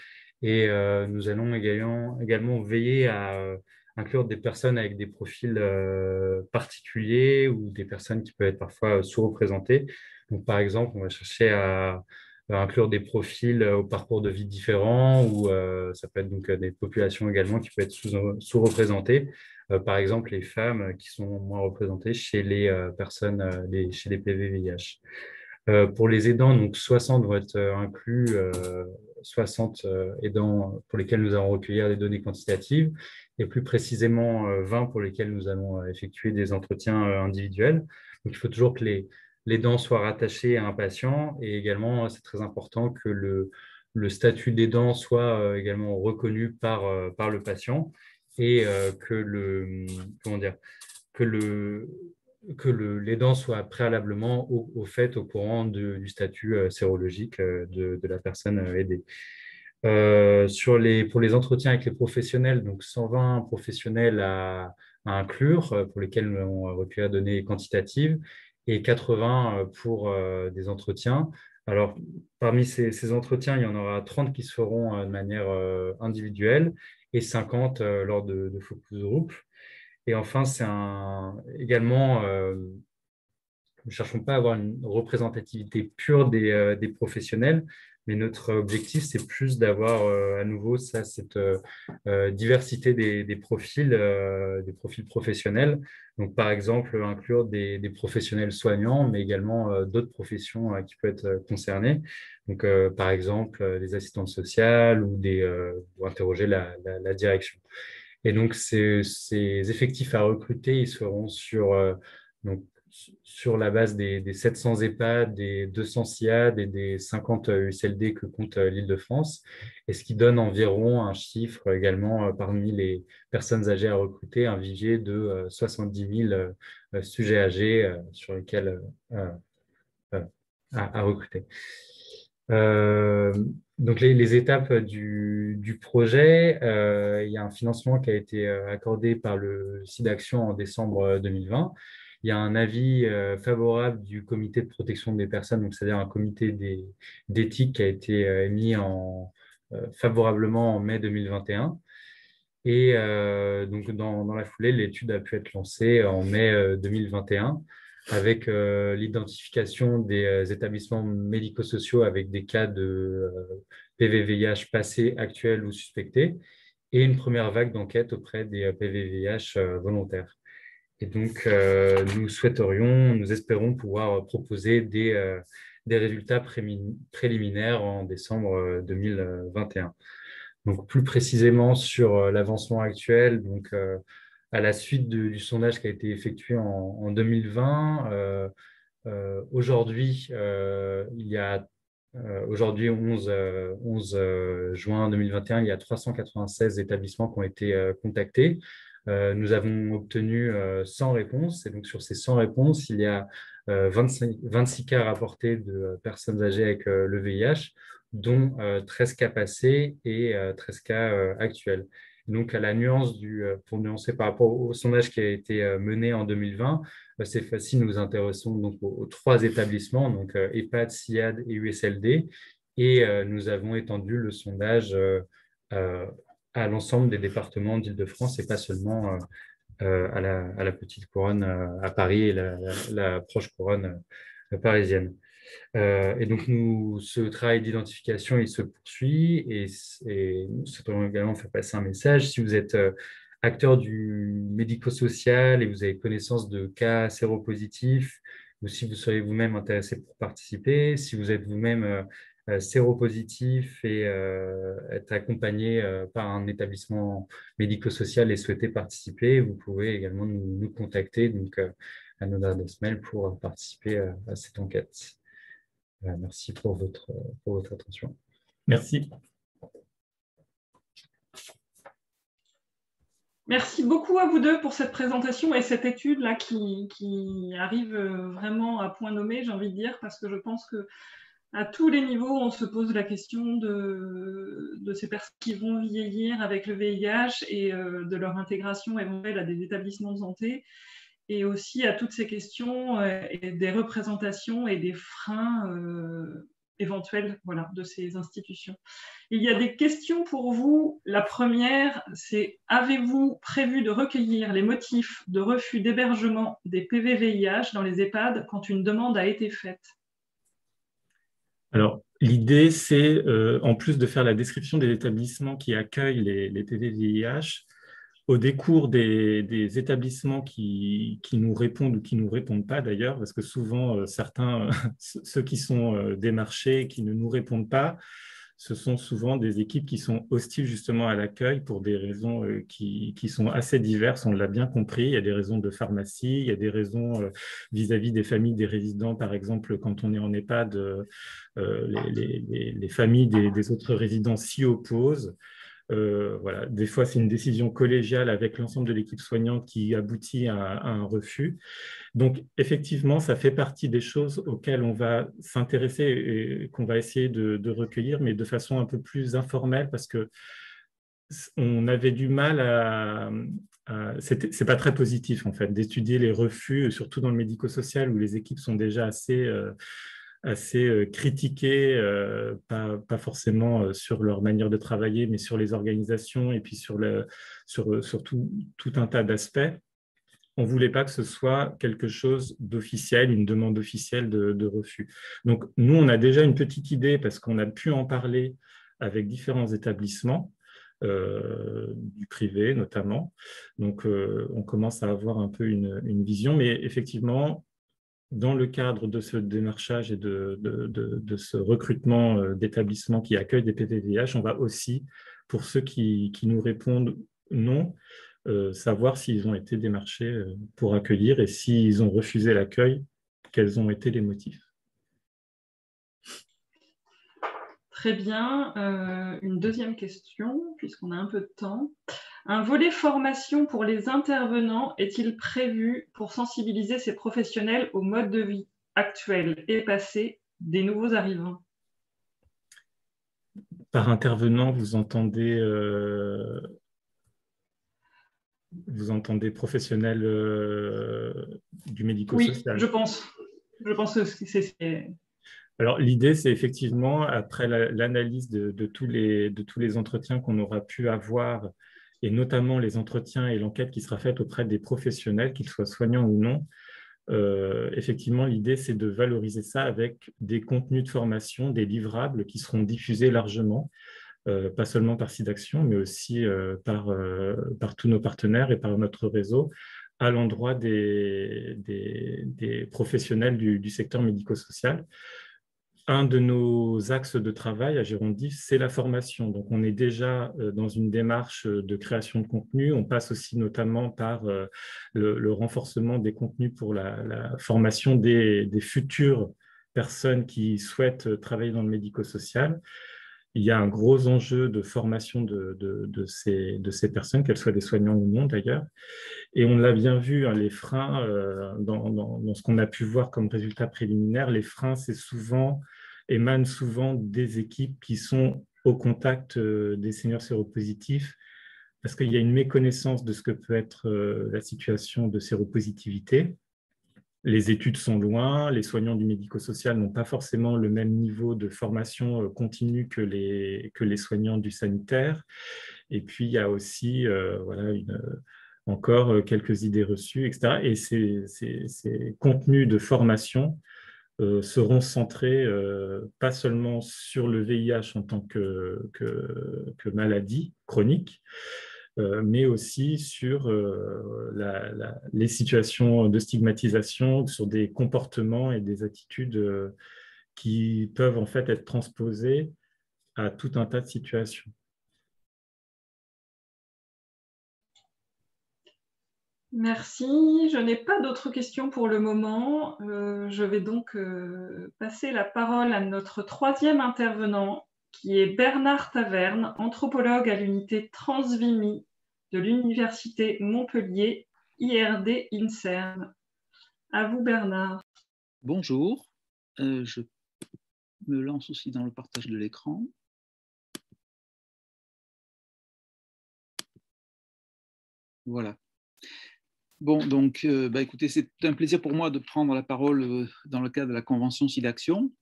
Et nous allons également veiller à inclure des personnes avec des profils particuliers ou des personnes qui peuvent être parfois sous-représentées. Donc, par exemple, on va chercher à inclure des profils au parcours de vie différents ou ça peut être donc des populations également qui peuvent être sous-représentées. Par exemple, les femmes qui sont moins représentées chez les personnes, chez les PVVIH. Pour les aidants, donc 60 vont être inclus, 60 aidants pour lesquels nous allons recueillir des données quantitatives, et plus précisément 20 pour lesquels nous allons effectuer des entretiens individuels. Donc, il faut toujours que les dents soient rattachées à un patient, et également, c'est très important que le statut d'aidant soit également reconnu par le patient, et comment dire, que l'aidant soit préalablement au courant du statut sérologique de la personne aidée. Pour les entretiens avec les professionnels, donc 120 professionnels à inclure, pour lesquels nous avons recueilli des données quantitatives, et 80 pour des entretiens. Alors, parmi ces entretiens, il y en aura 30 qui se feront de manière individuelle et 50 lors de focus group. Et enfin, également, nous ne cherchons pas à avoir une représentativité pure des professionnels, mais notre objectif, c'est plus d'avoir à nouveau cette diversité des profils professionnels. Donc, par exemple, inclure des professionnels soignants, mais également d'autres professions qui peuvent être concernées. Donc, par exemple, des assistantes sociales ou interroger la direction. Et donc, ces effectifs à recruter, ils seront donc, sur la base des 700 EHPAD, des 200 SIAD et des 50 USLD que compte l'Île-de-France, et ce qui donne environ un chiffre également parmi les personnes âgées à recruter, un vivier de 70 000 sujets âgés sur lesquels à recruter. Donc les étapes du projet, il y a un financement qui a été accordé par le SIDAction en décembre 2020. Il y a un avis favorable du comité de protection des personnes, donc c'est-à-dire un comité d'éthique qui a été émis favorablement en mai 2021. Et donc dans la foulée, l'étude a pu être lancée en mai 2021 avec l'identification des établissements médico-sociaux avec des cas de PVVIH passés, actuels ou suspectés, et une première vague d'enquête auprès des PVVIH volontaires. Et donc, nous espérons pouvoir proposer des résultats préliminaires en décembre 2021. Donc, plus précisément sur l'avancement actuel, donc, à la suite du sondage qui a été effectué en 2020, aujourd'hui, il y a aujourd'hui, 11 juin 2021, il y a 396 établissements qui ont été contactés. Nous avons obtenu 100 réponses. Et donc, sur ces 100 réponses, il y a 26 cas rapportés de personnes âgées avec le VIH, dont 13 cas passés et 13 cas actuels. Donc, à la nuance pour nuancer par rapport au sondage qui a été mené en 2020, c'est facile, nous nous intéressons donc aux 3 établissements, donc EHPAD, SIAD et USLD, et nous avons étendu le sondage à l'ensemble des départements d'Île-de-France et pas seulement à la petite couronne à Paris et la proche couronne parisienne. Et donc, ce travail d'identification, il se poursuit, et nous souhaitons également faire passer un message. Si vous êtes acteur du médico-social et vous avez connaissance de cas séropositifs, ou si vous seriez vous-même intéressé pour participer, si vous êtes vous-même séropositif et être accompagné par un établissement médico-social et souhaiter participer, vous pouvez également nous contacter donc, à nos adresses mail pour participer à cette enquête. Merci pour votre attention. Merci. Merci beaucoup à vous deux pour cette présentation et cette étude-là qui arrive vraiment à point nommé, j'ai envie de dire, parce que je pense que à tous les niveaux, on se pose la question de ces personnes qui vont vieillir avec le VIH et de leur intégration éventuelle à des établissements de santé, et aussi à toutes ces questions et des représentations et des freins éventuels, voilà, de ces institutions. Il y a des questions pour vous. La première, c'est: avez-vous prévu de recueillir les motifs de refus d'hébergement des PV-VIH dans les EHPAD quand une demande a été faite? Alors, l'idée, c'est, en plus de faire la description des établissements qui accueillent les PV-VIH, au décours des établissements qui nous répondent ou qui ne nous répondent pas d'ailleurs, parce que souvent, certains, ceux qui sont démarchés, qui ne nous répondent pas, ce sont souvent des équipes qui sont hostiles justement à l'accueil pour des raisons qui sont assez diverses, on l'a bien compris. Il y a des raisons de pharmacie, il y a des raisons vis-à-vis des familles des résidents, par exemple, quand on est en EHPAD, les familles des autres résidents s'y opposent. Voilà. Des fois, c'est une décision collégiale avec l'ensemble de l'équipe soignante qui aboutit à un refus. Donc, effectivement, ça fait partie des choses auxquelles on va s'intéresser et qu'on va essayer de recueillir, mais de façon un peu plus informelle, parce que on avait du mal c'est pas très positif, en fait, d'étudier les refus, surtout dans le médico-social, où les équipes sont déjà assez critiquées, pas forcément sur leur manière de travailler, mais sur les organisations et puis sur tout un tas d'aspects. On ne voulait pas que ce soit quelque chose d'officiel, une demande officielle de refus. Donc, nous, on a déjà une petite idée parce qu'on a pu en parler avec différents établissements, du privé notamment. Donc, on commence à avoir un peu une vision, mais effectivement, dans le cadre de ce démarchage et de ce recrutement d'établissements qui accueillent des PV-VIH, on va aussi, pour ceux qui nous répondent non, savoir s'ils ont été démarchés pour accueillir et s'ils ont refusé l'accueil, quels ont été les motifs. Très bien. Une deuxième question, puisqu'on a un peu de temps. Un volet formation pour les intervenants est-il prévu pour sensibiliser ces professionnels au mode de vie actuel et passé des nouveaux arrivants? Par intervenant, vous entendez professionnels du médico-social? Oui, je pense. Je pense que c'est... Alors, l'idée, c'est effectivement, après l'analyse de tous les entretiens qu'on aura pu avoir, et notamment les entretiens et l'enquête qui sera faite auprès des professionnels, qu'ils soient soignants ou non, effectivement, l'idée, c'est de valoriser ça avec des contenus de formation, des livrables qui seront diffusés largement, pas seulement par SIDAction, mais aussi par tous nos partenaires et par notre réseau, à l'endroit des professionnels du secteur médico-social. Un de nos axes de travail à Gérondif, c'est la formation. Donc, on est déjà dans une démarche de création de contenu. On passe aussi notamment par le renforcement des contenus pour la formation des futures personnes qui souhaitent travailler dans le médico-social. Il y a un gros enjeu de formation de ces personnes, qu'elles soient des soignants ou non d'ailleurs. Et on l'a bien vu, hein, les freins, dans ce qu'on a pu voir comme résultat préliminaire, les freins, émanent souvent des équipes qui sont au contact des seniors séropositifs, parce qu'il y a une méconnaissance de ce que peut être la situation de séropositivité. Les études sont loin, les soignants du médico-social n'ont pas forcément le même niveau de formation continue que les soignants du sanitaire. Et puis, il y a aussi encore quelques idées reçues, etc. Et ces contenus de formation seront centrés pas seulement sur le VIH en tant que maladie chronique, mais aussi sur les situations de stigmatisation, sur des comportements et des attitudes qui peuvent en fait être transposées à tout un tas de situations. Merci. Je n'ai pas d'autres questions pour le moment. Je vais donc passer la parole à notre troisième intervenant, qui est Bernard Taverne, anthropologue à l'unité Transvimi de l'Université Montpellier, IRD INSERM. À vous, Bernard. Bonjour. Je me lance aussi dans le partage de l'écran. Voilà. Bon, donc, écoutez, c'est un plaisir pour moi de prendre la parole dans le cadre de la Convention SIDAction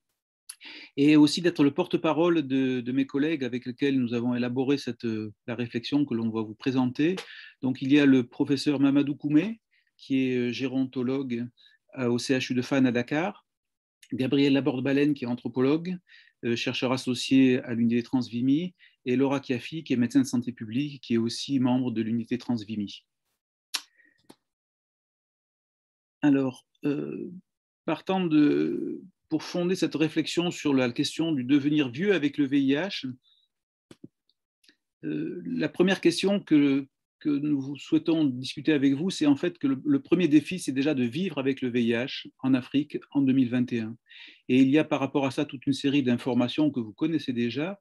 et aussi d'être le porte-parole de mes collègues avec lesquels nous avons élaboré la réflexion que l'on va vous présenter. Donc, il y a le professeur Mamadou Koumé, qui est gérontologue au CHU de Fann à Dakar, Gabriel Laborde-Baleine, qui est anthropologue, chercheur associé à l'unité Transvimi, et Laura Chiaffi, qui est médecin de santé publique, qui est aussi membre de l'unité Transvimi. Alors, pour fonder cette réflexion sur la question du devenir vieux avec le VIH, la première question que nous souhaitons discuter avec vous, c'est en fait que le premier défi, c'est déjà de vivre avec le VIH en Afrique en 2021. Et il y a par rapport à ça toute une série d'informations que vous connaissez déjà,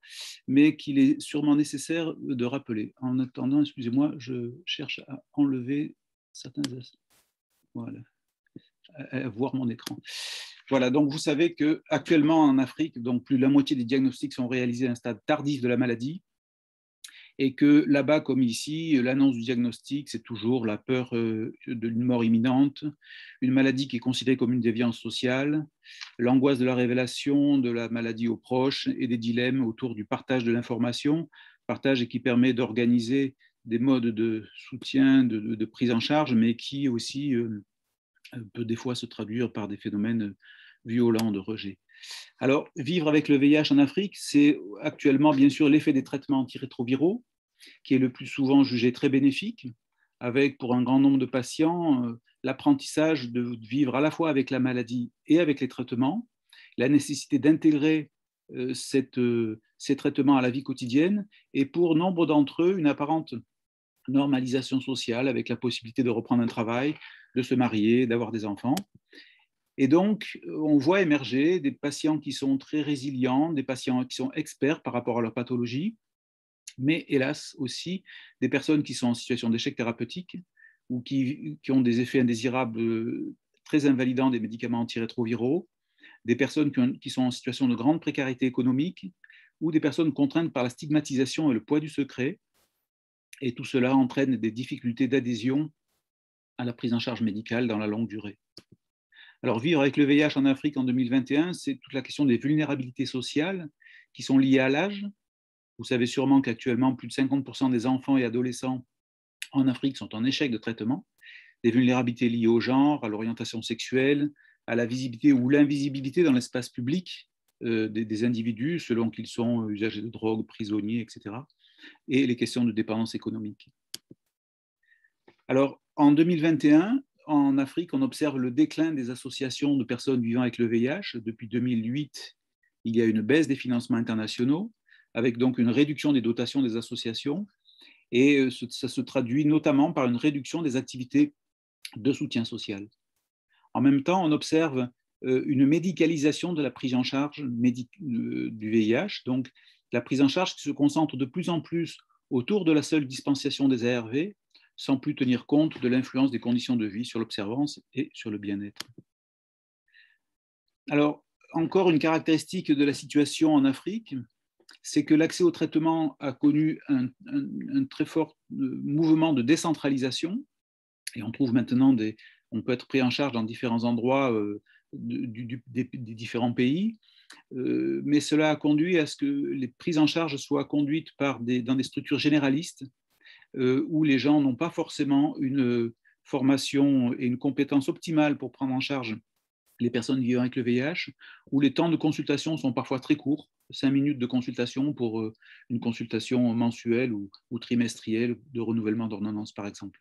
mais qu'il est sûrement nécessaire de rappeler. En attendant, excusez-moi, je cherche à enlever certains aspects. Voilà. À voir mon écran. Voilà, donc vous savez qu'actuellement en Afrique, donc plus de la moitié des diagnostics sont réalisés à un stade tardif de la maladie, et que là-bas, comme ici, l'annonce du diagnostic, c'est toujours la peur d'une mort imminente, une maladie qui est considérée comme une déviance sociale, l'angoisse de la révélation de la maladie aux proches et des dilemmes autour du partage de l'information, partage qui permet d'organiser des modes de soutien, de prise en charge, mais qui aussi peut des fois se traduire par des phénomènes violents de rejet. Alors, vivre avec le VIH en Afrique, c'est actuellement bien sûr l'effet des traitements antirétroviraux, qui est le plus souvent jugé très bénéfique, avec pour un grand nombre de patients l'apprentissage de vivre à la fois avec la maladie et avec les traitements, la nécessité d'intégrer ces traitements à la vie quotidienne, et pour nombre d'entre eux, une apparente normalisation sociale avec la possibilité de reprendre un travail, de se marier, d'avoir des enfants. Et donc, on voit émerger des patients qui sont très résilients, des patients qui sont experts par rapport à leur pathologie, mais hélas aussi des personnes qui sont en situation d'échec thérapeutique ou qui ont des effets indésirables très invalidants des médicaments antirétroviraux, des personnes qui sont en situation de grande précarité économique ou des personnes contraintes par la stigmatisation et le poids du secret. Et tout cela entraîne des difficultés d'adhésion à la prise en charge médicale dans la longue durée. Alors, vivre avec le VIH en Afrique en 2021, c'est toute la question des vulnérabilités sociales qui sont liées à l'âge. Vous savez sûrement qu'actuellement, plus de 50% des enfants et adolescents en Afrique sont en échec de traitement. Des vulnérabilités liées au genre, à l'orientation sexuelle, à la visibilité ou l'invisibilité dans l'espace public des individus selon qu'ils sont usagers de drogue, prisonniers, etc. Et les questions de dépendance économique. Alors, en 2021, en Afrique, on observe le déclin des associations de personnes vivant avec le VIH. Depuis 2008, il y a une baisse des financements internationaux, avec donc une réduction des dotations des associations, et ça se traduit notamment par une réduction des activités de soutien social. En même temps, on observe une médicalisation de la prise en charge du VIH, donc la prise en charge qui se concentre de plus en plus autour de la seule dispensation des ARV, sans plus tenir compte de l'influence des conditions de vie sur l'observance et sur le bien-être. Alors, encore une caractéristique de la situation en Afrique, c'est que l'accès au traitement a connu un très fort mouvement de décentralisation, et on trouve maintenant on peut être pris en charge dans différents endroits des différents pays, mais cela a conduit à ce que les prises en charge soient conduites dans des structures généralistes, où les gens n'ont pas forcément une formation et une compétence optimale pour prendre en charge les personnes vivant avec le VIH, où les temps de consultation sont parfois très courts, 5 minutes de consultation pour une consultation mensuelle ou trimestrielle de renouvellement d'ordonnance, par exemple.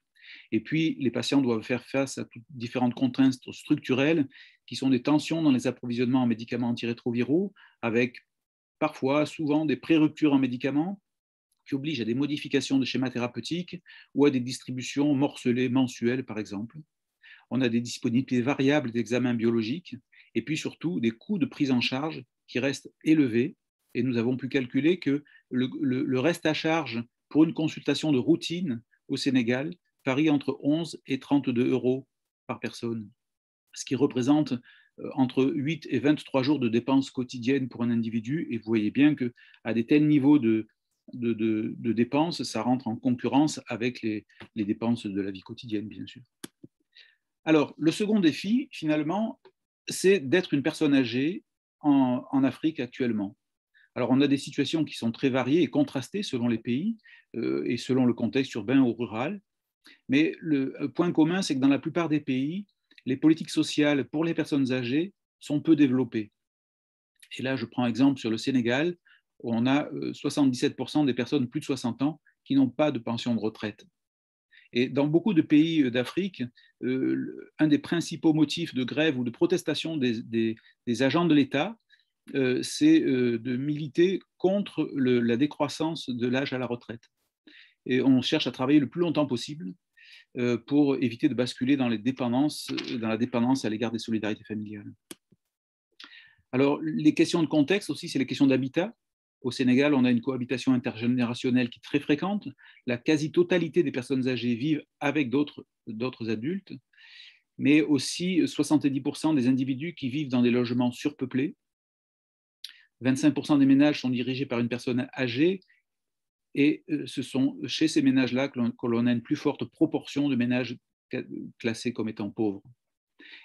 Et puis, les patients doivent faire face à toutes différentes contraintes structurelles qui sont des tensions dans les approvisionnements en médicaments antirétroviraux, avec parfois, souvent, des pré-ruptures en médicaments qui obligent à des modifications de schéma thérapeutique ou à des distributions morcelées mensuelles, par exemple. On a des disponibilités variables d'examens biologiques et puis surtout des coûts de prise en charge qui restent élevés. Et nous avons pu calculer que le reste à charge pour une consultation de routine au Sénégal varie entre 11 et 32 euros par personne, ce qui représente entre 8 et 23 jours de dépenses quotidiennes pour un individu. Et vous voyez bien qu'à des tels niveaux de dépenses, ça rentre en concurrence avec les dépenses de la vie quotidienne, bien sûr. Alors, le second défi, finalement, c'est d'être une personne âgée en Afrique actuellement. Alors, on a des situations qui sont très variées et contrastées selon les pays et selon le contexte urbain ou rural. Mais le point commun, c'est que dans la plupart des pays, les politiques sociales pour les personnes âgées sont peu développées. Et là, je prends exemple sur le Sénégal, où on a 77% des personnes plus de 60 ans qui n'ont pas de pension de retraite. Et dans beaucoup de pays d'Afrique, un des principaux motifs de grève ou de protestation des agents de l'État, c'est de militer contre la décroissance de l'âge à la retraite. Et on cherche à travailler le plus longtemps possible pour éviter de basculer dans la dépendance à l'égard des solidarités familiales. Alors, les questions de contexte aussi, c'est les questions d'habitat. Au Sénégal, on a une cohabitation intergénérationnelle qui est très fréquente. La quasi-totalité des personnes âgées vivent avec d'autres adultes, mais aussi 70% des individus qui vivent dans des logements surpeuplés. 25% des ménages sont dirigés par une personne âgée, et ce sont chez ces ménages-là que l'on a une plus forte proportion de ménages classés comme étant pauvres.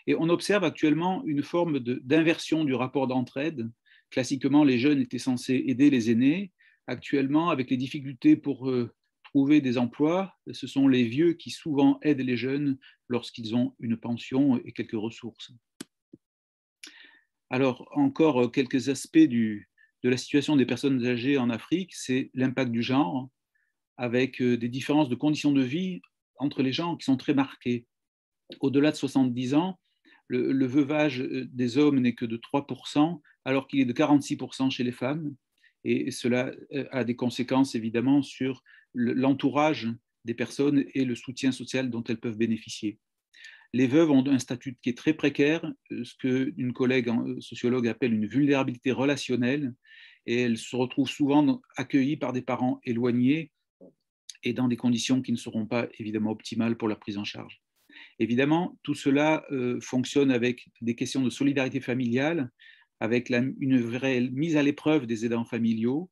Et on observe actuellement une forme d'inversion du rapport d'entraide. Classiquement, les jeunes étaient censés aider les aînés. Actuellement, avec les difficultés pour trouver des emplois, ce sont les vieux qui souvent aident les jeunes lorsqu'ils ont une pension et quelques ressources. Alors, encore quelques aspects de la situation des personnes âgées en Afrique, c'est l'impact du genre, avec des différences de conditions de vie entre les gens qui sont très marquées. Au-delà de 70 ans, le veuvage des hommes n'est que de 3%, alors qu'il est de 46% chez les femmes. Et cela a des conséquences évidemment sur l'entourage des personnes et le soutien social dont elles peuvent bénéficier. Les veuves ont un statut qui est très précaire, ce qu'une collègue sociologue appelle une vulnérabilité relationnelle, et elles se retrouvent souvent accueillies par des parents éloignés et dans des conditions qui ne seront pas évidemment optimales pour leur prise en charge. Évidemment, tout cela fonctionne avec des questions de solidarité familiale, avec une vraie mise à l'épreuve des aidants familiaux.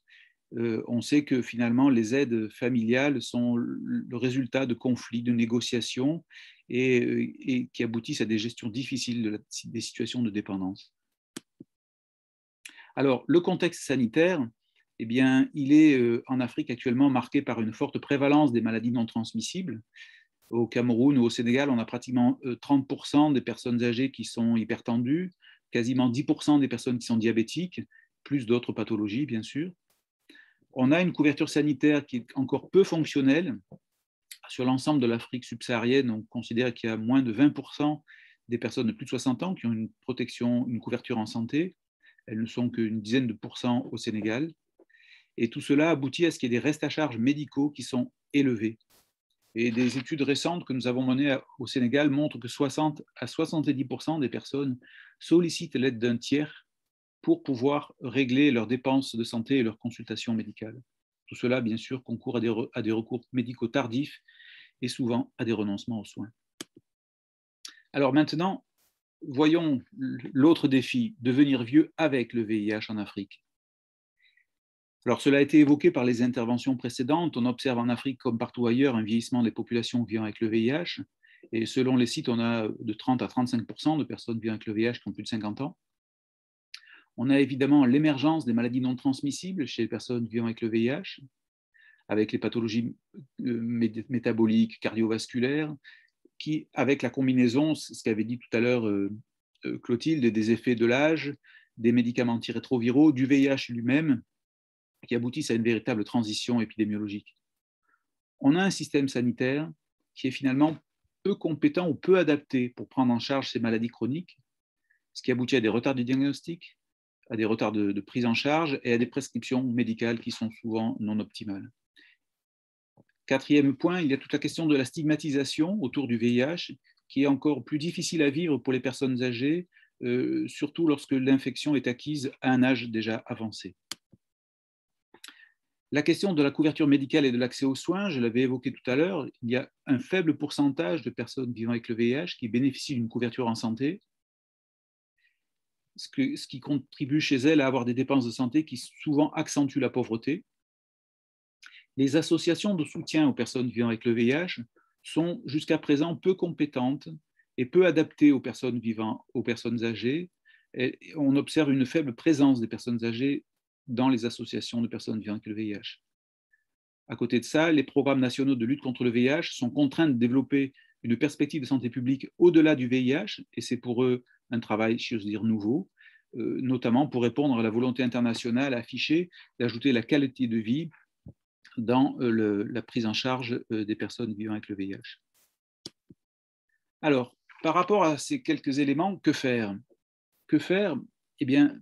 On sait que finalement, les aides familiales sont le résultat de conflits, de négociations et qui aboutissent à des gestions difficiles des situations de dépendance. Alors, le contexte sanitaire, eh bien, il est en Afrique actuellement marqué par une forte prévalence des maladies non transmissibles. Au Cameroun ou au Sénégal, on a pratiquement 30% des personnes âgées qui sont hypertendues, quasiment 10% des personnes qui sont diabétiques, plus d'autres pathologies, bien sûr. On a une couverture sanitaire qui est encore peu fonctionnelle. Sur l'ensemble de l'Afrique subsaharienne, on considère qu'il y a moins de 20% des personnes de plus de 60 ans qui ont une protection, une couverture en santé. Elles ne sont qu'une dizaine de pourcents au Sénégal. Et tout cela aboutit à ce qu'il y ait des restes à charge médicaux qui sont élevés. Et des études récentes que nous avons menées au Sénégal montrent que 60 à 70% des personnes sollicitent l'aide d'un tiers pour pouvoir régler leurs dépenses de santé et leurs consultations médicales. Tout cela, bien sûr, concourt à des recours médicaux tardifs et souvent à des renoncements aux soins. Alors maintenant, voyons l'autre défi, devenir vieux avec le VIH en Afrique. Alors, cela a été évoqué par les interventions précédentes. On observe en Afrique, comme partout ailleurs, un vieillissement des populations vivant avec le VIH. Et selon les sites, on a de 30 à 35% de personnes vivant avec le VIH qui ont plus de 50 ans. On a évidemment l'émergence des maladies non transmissibles chez les personnes vivant avec le VIH, avec les pathologies métaboliques, cardiovasculaires, qui, avec la combinaison, ce qu'avait dit tout à l'heure Clotilde, des effets de l'âge, des médicaments antirétroviraux, du VIH lui-même, qui aboutissent à une véritable transition épidémiologique. On a un système sanitaire qui est finalement peu compétent ou peu adapté pour prendre en charge ces maladies chroniques, ce qui aboutit à des retards de diagnostic, à des retards de prise en charge et à des prescriptions médicales qui sont souvent non optimales. Quatrième point, il y a toute la question de la stigmatisation autour du VIH, qui est encore plus difficile à vivre pour les personnes âgées, surtout lorsque l'infection est acquise à un âge déjà avancé. La question de la couverture médicale et de l'accès aux soins, je l'avais évoqué tout à l'heure, il y a un faible pourcentage de personnes vivant avec le VIH qui bénéficient d'une couverture en santé, ce qui contribue chez elles à avoir des dépenses de santé qui souvent accentuent la pauvreté. Les associations de soutien aux personnes vivant avec le VIH sont jusqu'à présent peu compétentes et peu adaptées aux personnes âgées. Et on observe une faible présence des personnes âgées dans les associations de personnes vivant avec le VIH. À côté de ça, les programmes nationaux de lutte contre le VIH sont contraints de développer une perspective de santé publique au-delà du VIH, et c'est pour eux un travail, si j'ose dire, nouveau, notamment pour répondre à la volonté internationale affichée d'ajouter la qualité de vie dans la prise en charge des personnes vivant avec le VIH. Alors, par rapport à ces quelques éléments, que faire? Que faire? Eh bien,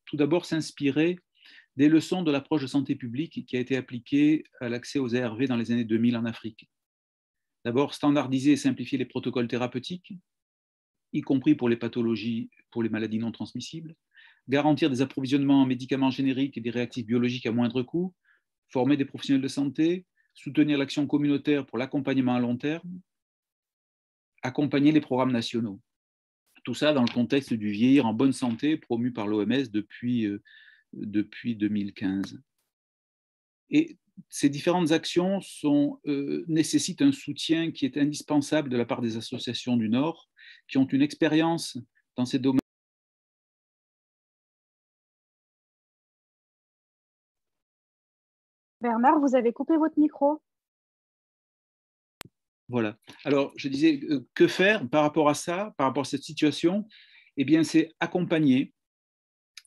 tout d'abord, s'inspirer des leçons de l'approche de santé publique qui a été appliquée à l'accès aux ARV dans les années 2000 en Afrique. D'abord, standardiser et simplifier les protocoles thérapeutiques, y compris pour les pathologies, pour les maladies non transmissibles, garantir des approvisionnements en médicaments génériques et des réactifs biologiques à moindre coût, former des professionnels de santé, soutenir l'action communautaire pour l'accompagnement à long terme, accompagner les programmes nationaux. Tout ça dans le contexte du vieillir en bonne santé promu par l'OMS depuis 2015. Et ces différentes actions nécessitent un soutien qui est indispensable de la part des associations du Nord, qui ont une expérience dans ces domaines. Bernard, vous avez coupé votre micro. Voilà. Alors, je disais, que faire par rapport à ça, par rapport à cette situation? Eh bien, c'est accompagner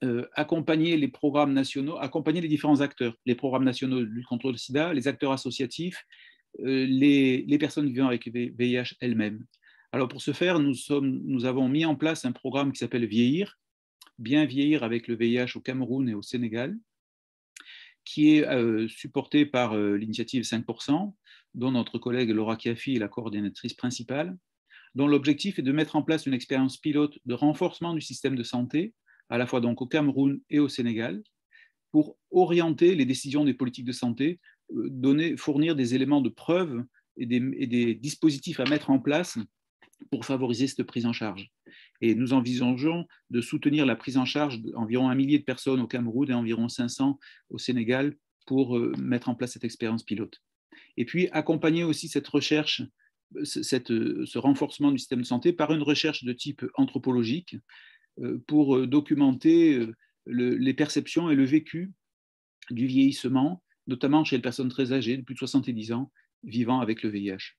les programmes nationaux, accompagner les différents acteurs, les programmes nationaux de lutte contre le sida, les acteurs associatifs, les personnes vivant avec le VIH elles-mêmes. Alors, pour ce faire, nous avons mis en place un programme qui s'appelle Vieillir, bien vieillir avec le VIH au Cameroun et au Sénégal, qui est supporté par l'initiative 5%, dont notre collègue Laura Kiafi est la coordinatrice principale, dont l'objectif est de mettre en place une expérience pilote de renforcement du système de santé, à la fois donc au Cameroun et au Sénégal, pour orienter les décisions des politiques de santé, fournir des éléments de preuve et des dispositifs à mettre en place pour favoriser cette prise en charge. Et nous envisageons de soutenir la prise en charge d'environ 1 millier de personnes au Cameroun et environ 500 au Sénégal pour mettre en place cette expérience pilote. Et puis accompagner aussi cette recherche, ce renforcement du système de santé par une recherche de type anthropologique pour documenter les perceptions et le vécu du vieillissement, notamment chez les personnes très âgées, de plus de 70 ans, vivant avec le VIH.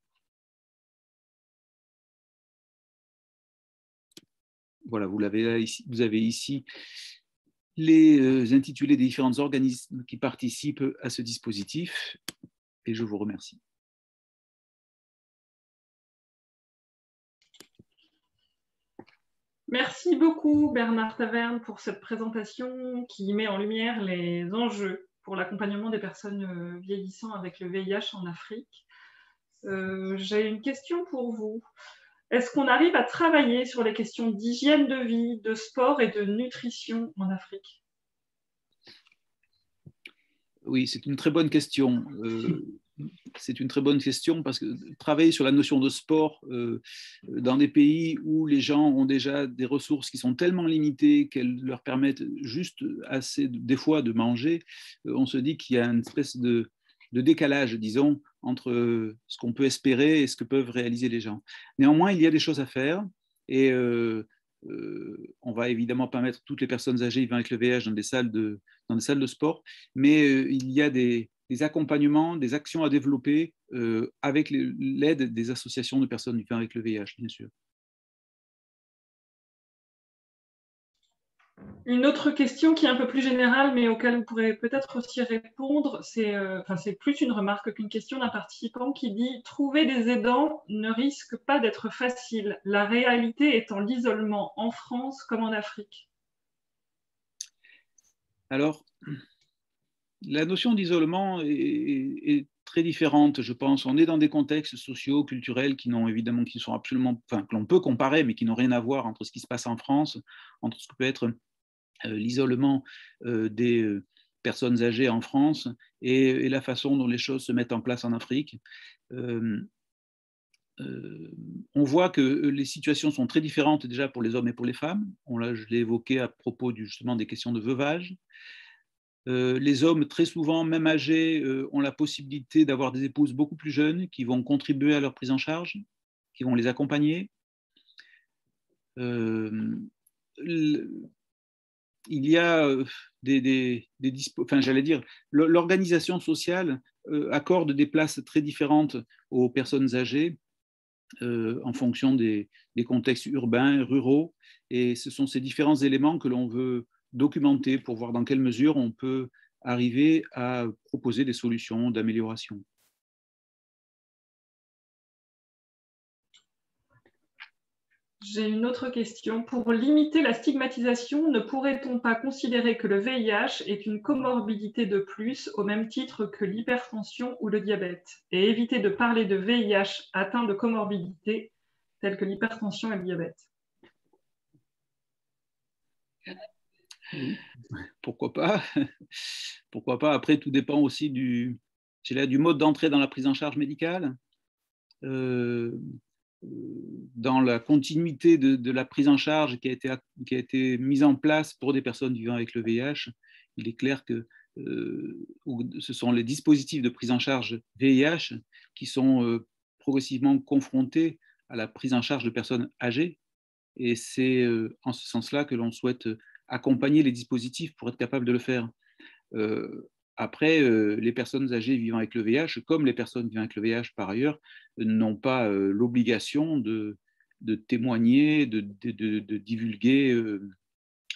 Voilà, vous avez ici les intitulés des différents organismes qui participent à ce dispositif et je vous remercie. Merci beaucoup Bernard Taverne pour cette présentation qui met en lumière les enjeux pour l'accompagnement des personnes vieillissant avec le VIH en Afrique. J'ai une question pour vous. Est-ce qu'on arrive à travailler sur les questions d'hygiène de vie, de sport et de nutrition en Afrique? Oui, c'est une très bonne question. C'est une très bonne question parce que travailler sur la notion de sport dans des pays où les gens ont déjà des ressources qui sont tellement limitées qu'elles leur permettent juste assez, des fois, de manger, on se dit qu'il y a une espèce de décalage, disons, entre ce qu'on peut espérer et ce que peuvent réaliser les gens. Néanmoins, il y a des choses à faire et on va évidemment pas mettre toutes les personnes âgées vivant avec le VIH dans des salles de sport, mais il y a des accompagnements, des actions à développer avec l'aide des associations de personnes vivant avec le VIH, bien sûr. Une autre question qui est un peu plus générale, mais auquel vous pourrez peut-être aussi répondre, c'est plus une remarque qu'une question d'un participant qui dit « Trouver des aidants ne risque pas d'être facile, la réalité étant l'isolement en France comme en Afrique. » Alors, la notion d'isolement est très différente, je pense. On est dans des contextes sociaux, culturels qui sont absolument, enfin, que l'on peut comparer, mais qui n'ont rien à voir entre ce qui se passe en France, entre ce que peut être l'isolement des personnes âgées en France et la façon dont les choses se mettent en place en Afrique. On voit que les situations sont très différentes déjà pour les hommes et pour les femmes. Je l'ai évoqué à propos justement des questions de veuvage. Les hommes, très souvent, même âgés, ont la possibilité d'avoir des épouses beaucoup plus jeunes qui vont contribuer à leur prise en charge, qui vont les accompagner. Il y a l'organisation sociale accorde des places très différentes aux personnes âgées en fonction des contextes urbains, ruraux, et ce sont ces différents éléments que l'on veut documenter pour voir dans quelle mesure on peut arriver à proposer des solutions d'amélioration. J'ai une autre question. Pour limiter la stigmatisation, ne pourrait-on pas considérer que le VIH est une comorbidité de plus au même titre que l'hypertension ou le diabète et éviter de parler de VIH atteint de comorbidités telles que l'hypertension et le diabète? Pourquoi pas? Pourquoi pas? Après, tout dépend aussi du mode d'entrée dans la prise en charge médicale. Dans la continuité de la prise en charge qui a été mise en place pour des personnes vivant avec le VIH, il est clair que ce sont les dispositifs de prise en charge VIH qui sont progressivement confrontés à la prise en charge de personnes âgées. Et c'est en ce sens-là que l'on souhaite accompagner les dispositifs pour être capable de le faire. Après, les personnes âgées vivant avec le VIH, comme les personnes vivant avec le VIH par ailleurs, n'ont pas l'obligation de témoigner, de divulguer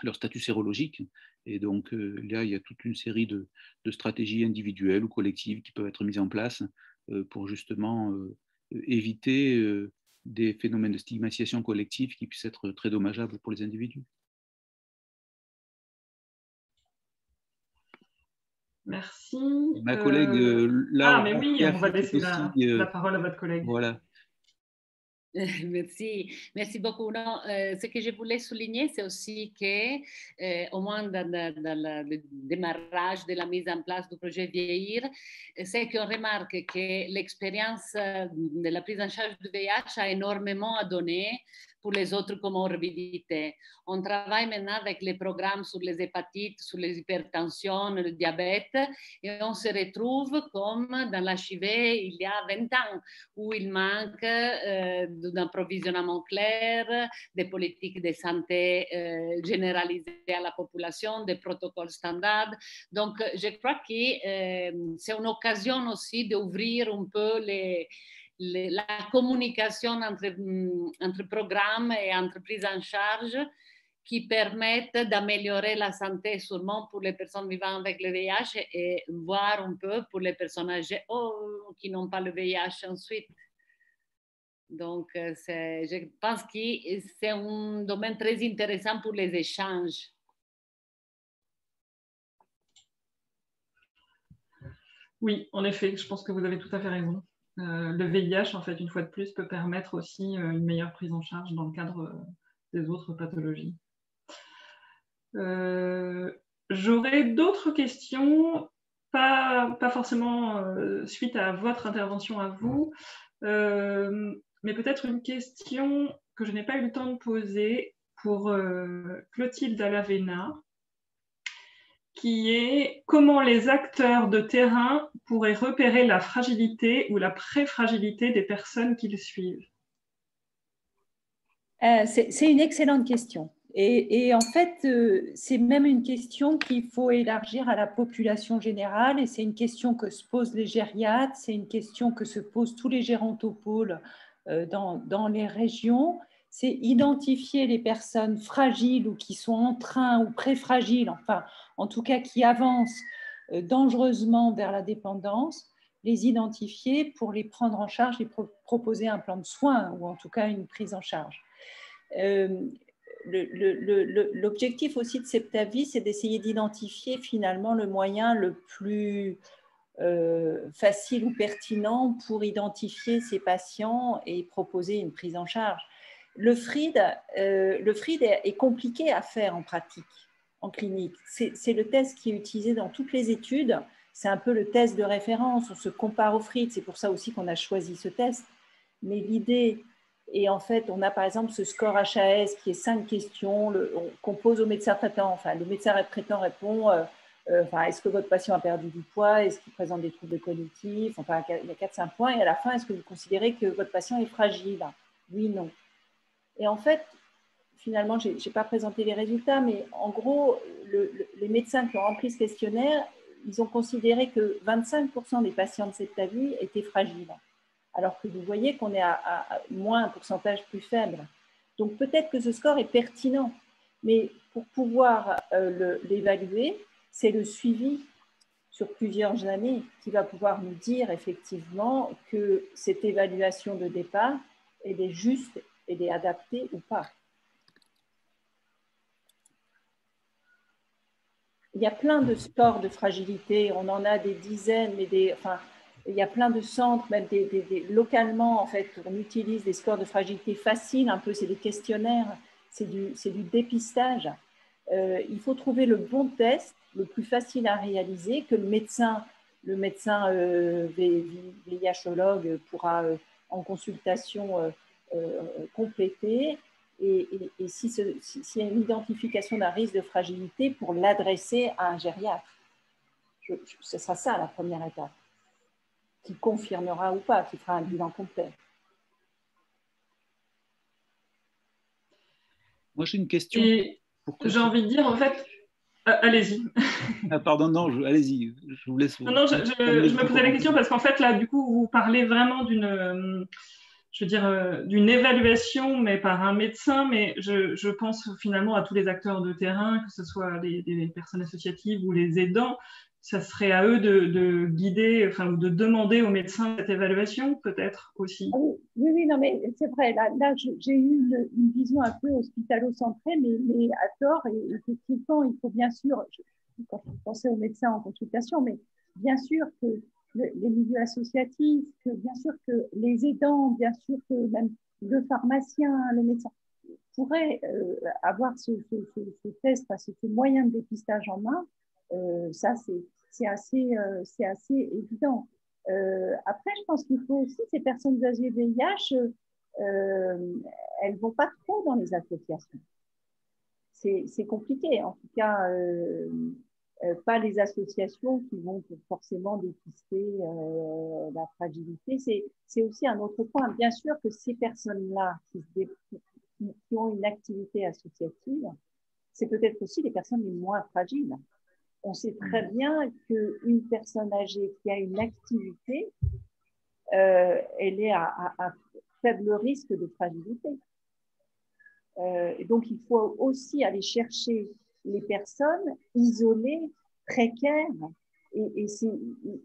leur statut sérologique. Et donc là, il y a toute une série de stratégies individuelles ou collectives qui peuvent être mises en place pour justement éviter des phénomènes de stigmatisation collective qui puissent être très dommageables pour les individus. Merci. Ma collègue Laura. Ah, mais oui, on va laisser la parole à votre collègue. Voilà. Merci beaucoup. Non, ce que je voulais souligner, c'est aussi que, au moins dans le démarrage de la mise en place du projet Vieillir, c'est qu'on remarque que l'expérience de la prise en charge du VIH a énormément à donner pour les autres comorbidités. On travaille maintenant avec les programmes sur les hépatites, sur les hypertensions, le diabète, et on se retrouve comme dans l'HIV il y a 20 ans, où il manque d'un approvisionnement clair, des politiques de santé généralisées à la population, des protocoles standards. Donc, je crois que c'est une occasion aussi d'ouvrir un peu la communication entre programmes et entre prises en charge qui permettent d'améliorer la santé sûrement pour les personnes vivant avec le VIH et voir un peu pour les personnes âgées qui n'ont pas le VIH ensuite. Donc, je pense que c'est un domaine très intéressant pour les échanges. Oui, en effet, je pense que vous avez tout à fait raison. Le VIH, en fait, une fois de plus, peut permettre aussi une meilleure prise en charge dans le cadre des autres pathologies. J'aurais d'autres questions, pas forcément suite à votre intervention à vous, mais peut-être une question que je n'ai pas eu le temps de poser pour Clotilde Alavena, qui est comment les acteurs de terrain pourraient repérer la fragilité ou la pré-fragilité des personnes qu'ils suivent? C'est une excellente question. Et en fait, c'est même une question qu'il faut élargir à la population générale, et c'est une question que se posent les gériatres, c'est une question que se posent tous les gérontopôles dans les régions. c'est identifier les personnes fragiles ou qui sont en train ou pré-fragiles, enfin, en tout cas qui avancent dangereusement vers la dépendance, les identifier pour les prendre en charge et proposer un plan de soins ou en tout cas une prise en charge. L'objectif aussi de Septavis, c'est d'essayer d'identifier finalement le moyen le plus facile ou pertinent pour identifier ces patients et proposer une prise en charge. Le FRID est compliqué à faire en pratique, en clinique. C'est le test qui est utilisé dans toutes les études. C'est un peu le test de référence. On se compare au FRID. C'est pour ça aussi qu'on a choisi ce test. Mais l'idée, et en fait, on a par exemple ce score HAS qui est 5 questions qu'on pose au médecin traitant. Enfin, le médecin traitant répond est-ce que votre patient a perdu du poids? Est-ce qu'il présente des troubles cognitifs? Enfin, il y a 4-5 points. Et à la fin, est-ce que vous considérez que votre patient est fragile? Oui, non. Et en fait, finalement, je n'ai pas présenté les résultats, mais en gros, les médecins qui ont rempli ce questionnaire, ils ont considéré que 25% des patients de Septavis étaient fragiles. Alors que vous voyez qu'on est à moins un pourcentage plus faible. Donc peut-être que ce score est pertinent, mais pour pouvoir l'évaluer, c'est le suivi sur plusieurs années qui va pouvoir nous dire effectivement que cette évaluation de départ, elle est juste, elle est adaptée ou pas. Il y a plein de scores de fragilité, on en a des dizaines, mais il y a plein de centres, même localement, en fait, on utilise des scores de fragilité faciles, un peu, c'est des questionnaires, c'est du dépistage. Il faut trouver le bon test, le plus facile à réaliser, que le médecin VIHologue pourra, en consultation, compléter. Et s'il y a une identification d'un risque de fragilité, pour l'adresser à un gériatre. Ce sera ça la première étape, qui confirmera ou pas, qui fera un bilan complet. Moi, j'ai une question. J'ai envie de dire, en fait, allez-y. Ah, pardon, non, allez-y, je vous laisse. Non, je me posais la question parce qu'en fait, là, du coup, vous parlez vraiment d'une évaluation, mais par un médecin, mais je pense finalement à tous les acteurs de terrain, que ce soit des personnes associatives ou les aidants. Ça serait à eux de guider, enfin, ou de demander aux médecins cette évaluation, peut-être aussi. Oui, non, mais c'est vrai. Là j'ai eu une vision un peu hospitalo-centrée, mais à tort. Et effectivement, il faut bien sûr, quand je pensais aux médecins en consultation, mais bien sûr que les milieux associatifs, que bien sûr que les aidants, bien sûr que même le pharmacien, le médecin pourraient avoir ce test, ce moyen de dépistage en main. Ça, c'est assez évident. Après, je pense qu'il faut aussi, ces personnes âgées VIH, elles ne vont pas trop dans les associations. C'est compliqué. En tout cas, pas les associations qui vont forcément dépister la fragilité. C'est aussi un autre point. Bien sûr que ces personnes-là qui ont une activité associative, c'est peut-être aussi les personnes les moins fragiles. On sait très bien qu'une personne âgée qui a une activité, elle est à faible risque de fragilité. Et donc, il faut aussi aller chercher les personnes isolées, précaires, et c'est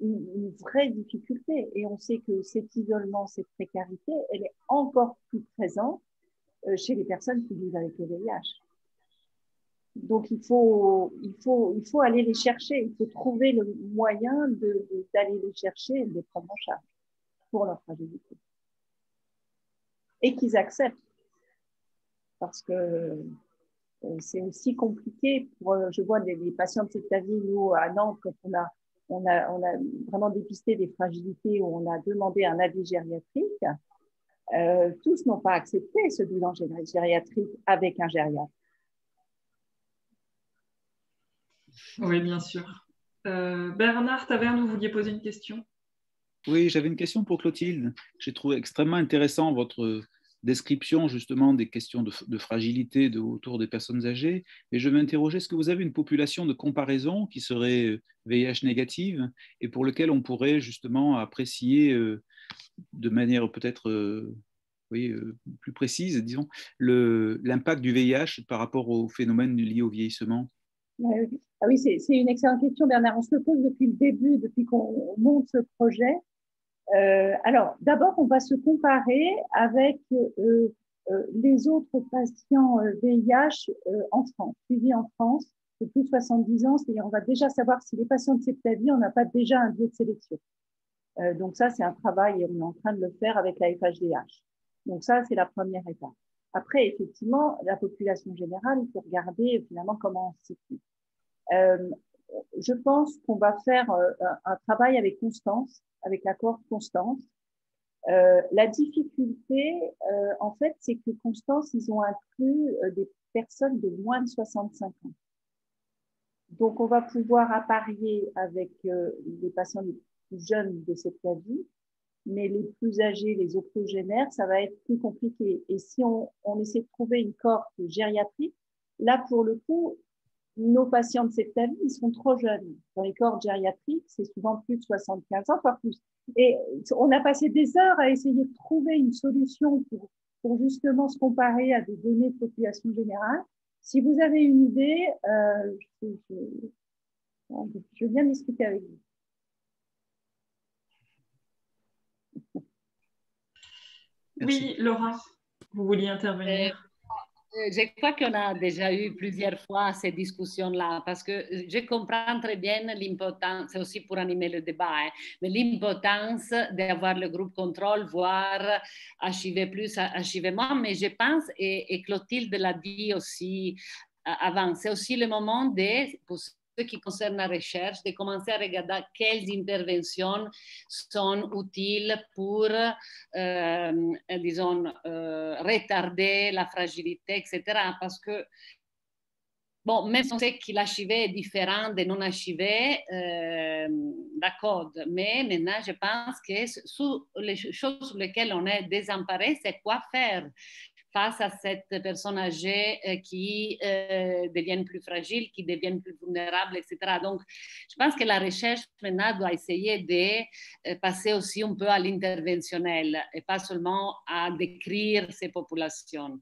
une vraie difficulté. Et on sait que cet isolement, cette précarité, elle est encore plus présente chez les personnes qui vivent avec le VIH. Donc, il faut aller les chercher, il faut trouver le moyen d'aller les chercher et de les prendre en charge pour leur fragilité. Et qu'ils acceptent. Parce que c'est aussi compliqué. Je vois les patients de Septavis, nous, à Nantes, quand on a vraiment dépisté des fragilités où on a demandé un avis gériatrique, tous n'ont pas accepté ce bilan gériatrique avec un gériatre. Oui, bien sûr. Bernard Taverne, vous vouliez poser une question? Oui, j'avais une question pour Clotilde. J'ai trouvé extrêmement intéressant votre description justement des questions de fragilité autour des personnes âgées. Et je m'interrogeais, est-ce que vous avez une population de comparaison qui serait VIH négative et pour lequel on pourrait justement apprécier de manière peut-être oui, plus précise, disons, l'impact du VIH par rapport aux phénomènes liés au vieillissement? Ah oui, c'est une excellente question, Bernard. On se le pose depuis le début, depuis qu'on monte ce projet. Alors, d'abord, on va se comparer avec les autres patients VIH en France, suivis en France de plus de 70 ans. C'est-à-dire, on va déjà savoir si les patients de Septavie, on n'a pas déjà un biais de sélection. Donc ça, c'est un travail et on est en train de le faire avec la FHDH. Donc ça, c'est la première étape. Après, effectivement, la population générale, il faut regarder finalement comment on se situe. Je pense qu'on va faire un travail avec Constance, avec la cohorte Constance. La difficulté, en fait, c'est que Constance, ils ont inclus des personnes de moins de 65 ans. Donc, on va pouvoir apparier avec les patients les plus jeunes de cette vie, mais les plus âgés, les octogénaires, ça va être plus compliqué. Et si on essaie de trouver une cohorte gériatrique, là, pour le coup, nos patients de cette vie, ils sont trop jeunes. Dans les cohortes gériatriques, c'est souvent plus de 75 ans, voire plus. Et on a passé des heures à essayer de trouver une solution pour justement se comparer à des données de population générale. Si vous avez une idée, je veux bien discuter avec vous. Merci. Oui, Laura, vous vouliez intervenir? Je crois qu'on a déjà eu plusieurs fois ces discussions-là parce que je comprends très bien l'importance, c'est aussi pour animer le débat, mais l'importance d'avoir le groupe contrôle, voire HIV+, HIV-, mais je pense, et Clotilde l'a dit aussi avant, c'est aussi le moment pour ce qui concerne la recherche, de commencer à regarder quelles interventions sont utiles pour, disons, retarder la fragilité, etc. Parce que, bon, même si on sait que l'HIV est différent des non-HIV, d'accord, mais maintenant, je pense que sur les choses sur lesquelles on est désemparé, c'est quoi faire face à cette personne âgée qui deviennent plus fragiles, qui deviennent plus vulnérables, etc. Donc, je pense que la recherche maintenant doit essayer de passer aussi un peu à l'interventionnel et pas seulement à décrire ces populations.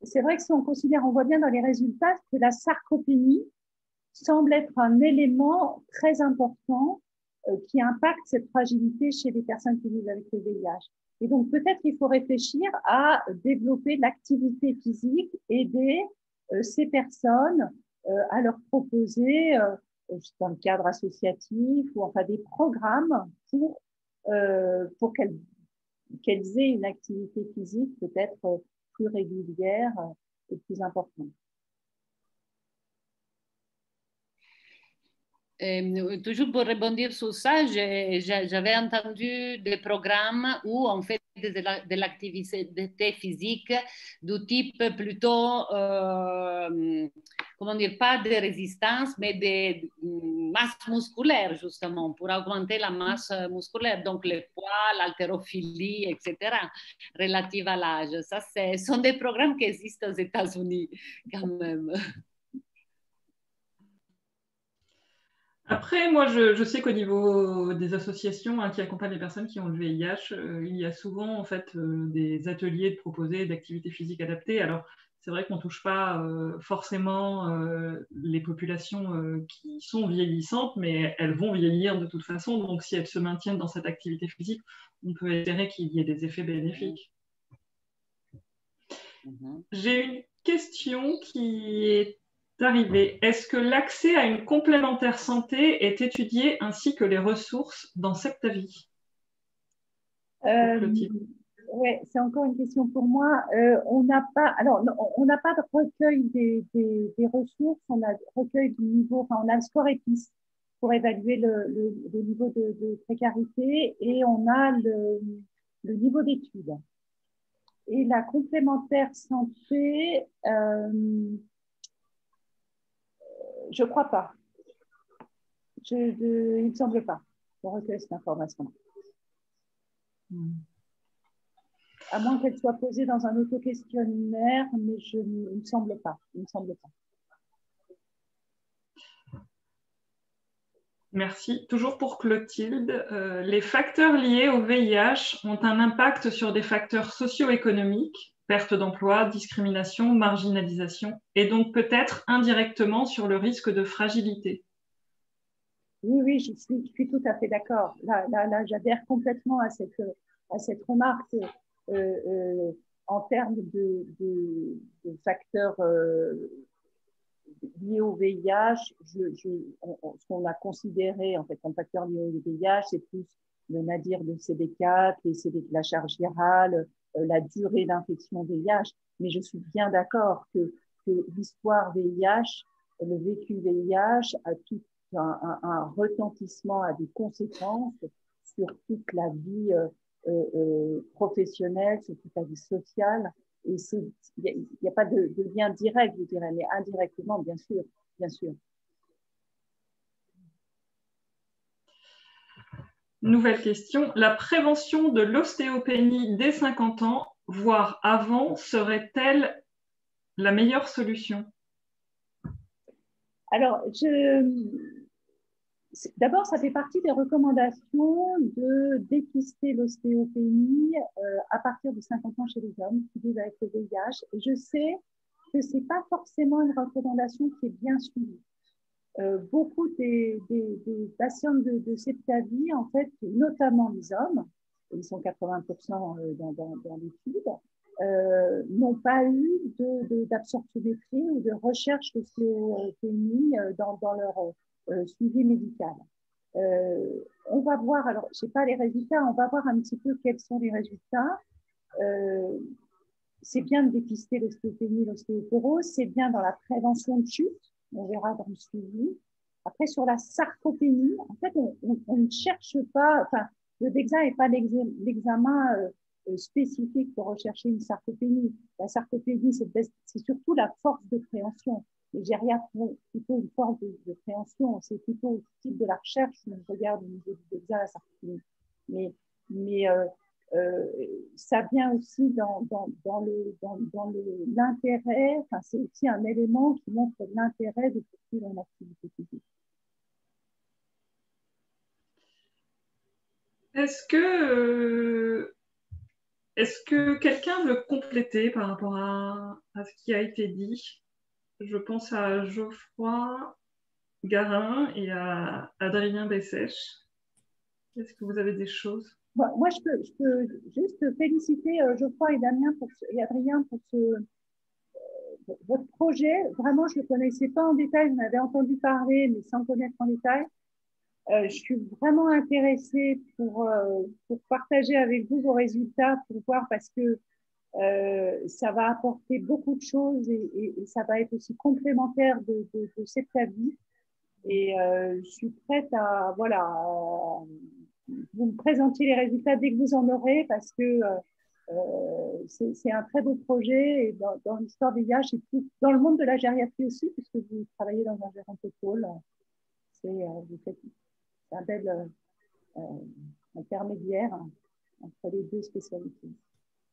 C'est vrai que si on considère, on voit bien dans les résultats que la sarcopénie semble être un élément très important qui impacte cette fragilité chez les personnes qui vivent avec le VIH. Et donc, peut-être qu'il faut réfléchir à développer l'activité physique, aider ces personnes à leur proposer, dans le cadre associatif, ou enfin des programmes pour qu'elles aient une activité physique peut-être plus régulière et plus importante. Toujours pour rebondir sur ça, j'avais entendu des programmes où on fait de l'activité physique du type plutôt, comment dire, pas de résistance, mais de masse musculaire, justement, pour augmenter la masse musculaire, donc le poids, l'haltérophilie, etc., relative à l'âge. Ça, ce sont des programmes qui existent aux États-Unis, quand même. Après, moi, je sais qu'au niveau des associations qui accompagnent les personnes qui ont le VIH, il y a souvent en fait des ateliers de proposer d'activités physiques adaptées. Alors, c'est vrai qu'on ne touche pas forcément les populations qui sont vieillissantes, mais elles vont vieillir de toute façon. Donc, si elles se maintiennent dans cette activité physique, on peut espérer qu'il y ait des effets bénéfiques. J'ai une question qui est arrivée. Est-ce que l'accès à une complémentaire santé est étudié ainsi que les ressources dans Septavie? Oui, c'est encore une question pour moi. On n'a pas de recueil des ressources, on a recueil du niveau, enfin on a le score EPIS pour évaluer le niveau de précarité et on a le niveau d'études. Et la complémentaire santé, je ne crois pas. Il ne me semble pas. Je recueille cette information-là. À moins qu'elle soit posée dans un auto-questionnaire, mais il ne me semble pas. Il me semble pas. Merci. Toujours pour Clotilde, les facteurs liés au VIH ont un impact sur des facteurs socio-économiques, perte d'emploi, discrimination, marginalisation, et donc peut-être indirectement sur le risque de fragilité. Oui, oui, je suis tout à fait d'accord. Là, j'adhère complètement à cette remarque en termes de facteurs liés au VIH. Ce qu'on a considéré en fait comme facteur lié au VIH, c'est plus le nadir de CD4, la charge virale, la durée d'infection VIH. Mais je suis bien d'accord que l'histoire VIH, le vécu VIH a tout un retentissement, a des conséquences sur toute la vie professionnelle, sur toute la vie sociale. Et il n'y a pas de lien direct, je dirais, mais indirectement, bien sûr, bien sûr. Nouvelle question. La prévention de l'ostéopénie dès 50 ans, voire avant, serait-elle la meilleure solution? Alors, d'abord, ça fait partie des recommandations de dépister l'ostéopénie à partir de 50 ans chez les hommes qui vivent avec le VIH. Et je sais que ce n'est pas forcément une recommandation qui est bien suivie. Beaucoup des patients de Septavie, en fait, notamment les hommes, ils sont 80% dans l'étude, n'ont pas eu d'absorptiométrie ou de recherche d'ostéopénie dans leur suivi médical. On va voir, alors je n'ai pas les résultats, on va voir un petit peu quels sont les résultats. C'est bien de dépister l'ostéopénie, l'ostéoporose, c'est bien dans la prévention de chute, on verra dans le suivi. Après, sur la sarcopénie, en fait, on ne cherche pas, enfin, le DEXA n'est pas l'examen spécifique pour rechercher une sarcopénie. La sarcopénie, c'est surtout la force de préhension. Les gériatres ont plutôt une force de préhension, c'est plutôt le type de la recherche, si on regarde au niveau du DEXA, la sarcopénie. Mais ça vient aussi dans l'intérêt, enfin, c'est aussi un élément qui montre l'intérêt de poursuivre une activité physique. Est-ce que quelqu'un veut compléter par rapport à ce qui a été dit? Je pense à Geoffroy Garin et à Adrien Bessèche. Est-ce que vous avez des choses? Moi, je peux juste féliciter Geoffroy et Damien et Adrien pour votre projet. Vraiment, je ne le connaissais pas en détail, j'en avais entendu parler, mais sans connaître en détail. Je suis vraiment intéressée pour partager avec vous vos résultats, pour voir, parce que ça va apporter beaucoup de choses et ça va être aussi complémentaire de cette avis. Et je suis prête à vous me présentiez les résultats dès que vous en aurez, parce que c'est un très beau projet et dans l'histoire des VIH et tout, dans le monde de la gériatrie aussi, puisque vous travaillez dans un gérontopôle. Vous faites un bel intermédiaire entre les deux spécialités.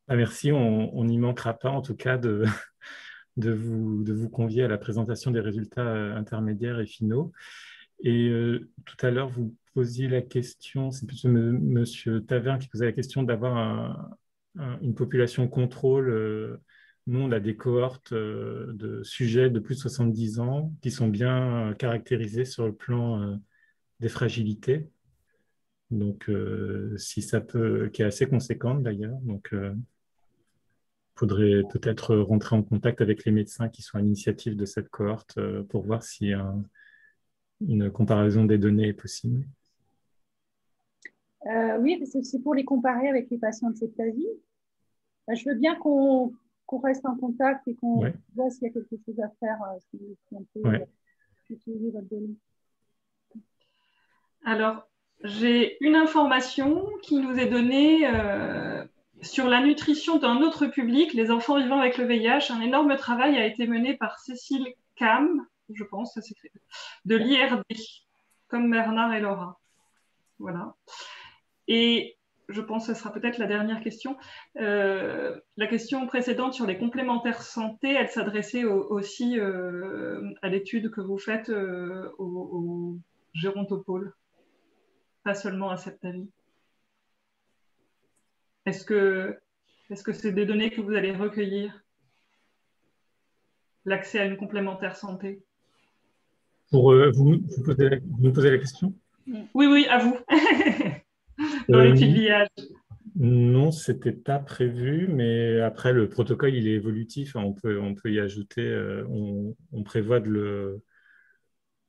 Merci, on n'y manquera pas en tout cas de vous convier à la présentation des résultats intermédiaires et finaux. Et tout à l'heure, vous posiez la question, c'est plutôt M. Taverne qui posait la question d'avoir une population contrôle. Nous, on a des cohortes de sujets de plus de 70 ans qui sont bien caractérisés sur le plan des fragilités. Donc, si ça peut, qui est assez conséquente d'ailleurs. Donc, faudrait peut-être rentrer en contact avec les médecins qui sont à l'initiative de cette cohorte pour voir si une comparaison des données est possible. Oui, c'est pour les comparer avec les patients de Septavie. Je veux bien qu'on reste en contact et qu'on voit s'il y a quelque chose à faire, si on peut utiliser votre donnée. Alors, j'ai une information qui nous est donnée sur la nutrition d'un autre public, les enfants vivant avec le VIH. Un énorme travail a été mené par Cécile Cam, je pense, ça s'écrit, de l'IRD, comme Bernard et Laura. Voilà. Et je pense que ce sera peut-être la dernière question. La question précédente sur les complémentaires santé, elle s'adressait aussi à l'étude que vous faites aux gérontopôle, pas seulement à Septavie. Est-ce que c'est des données que vous allez recueillir? L'accès à une complémentaire santé? Pour vous me posez la question? Oui, à vous. Dans l'étude VIH. Non, c'était pas prévu, mais après le protocole il est évolutif, on peut y ajouter, on prévoit de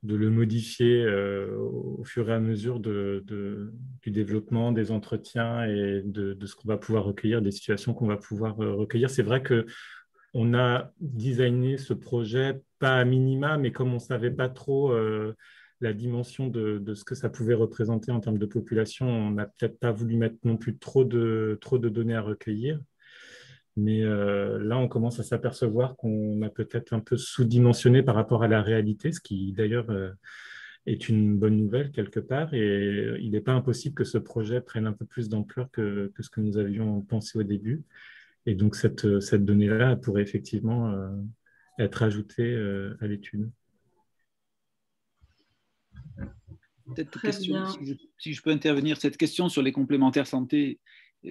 le modifier au fur et à mesure du développement, des entretiens et de ce qu'on va pouvoir recueillir, des situations qu'on va pouvoir recueillir. C'est vrai que on a designé ce projet pas à minima, mais comme on ne savait pas trop la dimension de ce que ça pouvait représenter en termes de population, on n'a peut-être pas voulu mettre non plus trop de données à recueillir. Mais là, on commence à s'apercevoir qu'on a peut-être un peu sous-dimensionné par rapport à la réalité, ce qui d'ailleurs est une bonne nouvelle quelque part. Et il n'est pas impossible que ce projet prenne un peu plus d'ampleur que ce que nous avions pensé au début. Et donc, cette donnée-là pourrait effectivement être ajoutée à l'étude. Peut-être question, si je peux intervenir, cette question sur les complémentaires santé,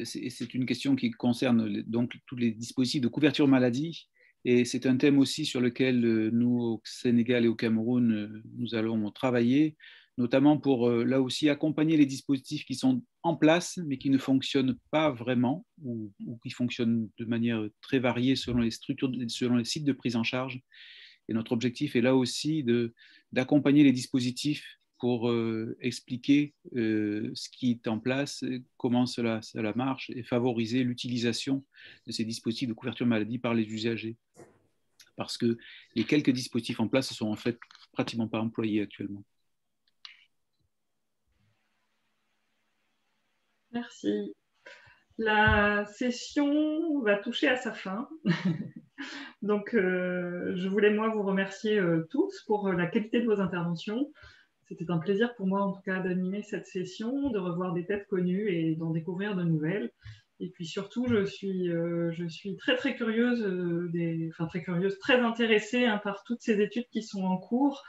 c'est une question qui concerne donc tous les dispositifs de couverture maladie. Et c'est un thème aussi sur lequel nous, au Sénégal et au Cameroun, nous allons travailler, notamment pour, là aussi, accompagner les dispositifs qui sont en place, mais qui ne fonctionnent pas vraiment, ou qui fonctionnent de manière très variée selon les structures, selon les sites de prise en charge. Et notre objectif est là aussi d'accompagner les dispositifs pour expliquer ce qui est en place, comment cela marche et favoriser l'utilisation de ces dispositifs de couverture maladie par les usagers. Parce que les quelques dispositifs en place ne sont en fait pratiquement pas employés actuellement. Merci. La session va toucher à sa fin. Donc, je voulais, moi, vous remercier tous pour la qualité de vos interventions. C'était un plaisir pour moi, en tout cas, d'animer cette session, de revoir des têtes connues et d'en découvrir de nouvelles. Et puis surtout, je suis très, très curieuse, très intéressée par toutes ces études qui sont en cours.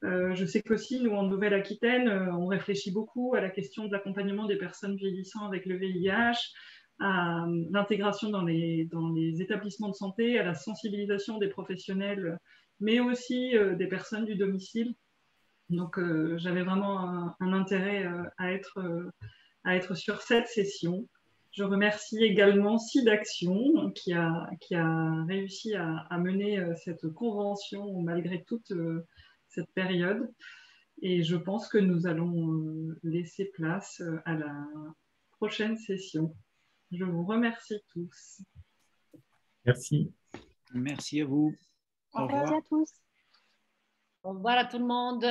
Je sais qu'aussi, nous, en Nouvelle-Aquitaine, on réfléchit beaucoup à la question de l'accompagnement des personnes vieillissant avec le VIH, à l'intégration dans les établissements de santé, à la sensibilisation des professionnels, mais aussi des personnes du domicile. Donc, j'avais vraiment un intérêt à être sur cette session. Je remercie également SIDAction qui a réussi à mener cette convention malgré toute cette période. Et je pense que nous allons laisser place à la prochaine session. Je vous remercie tous. Merci. Merci à vous. Au revoir. Merci à tous. Au revoir à tout le monde.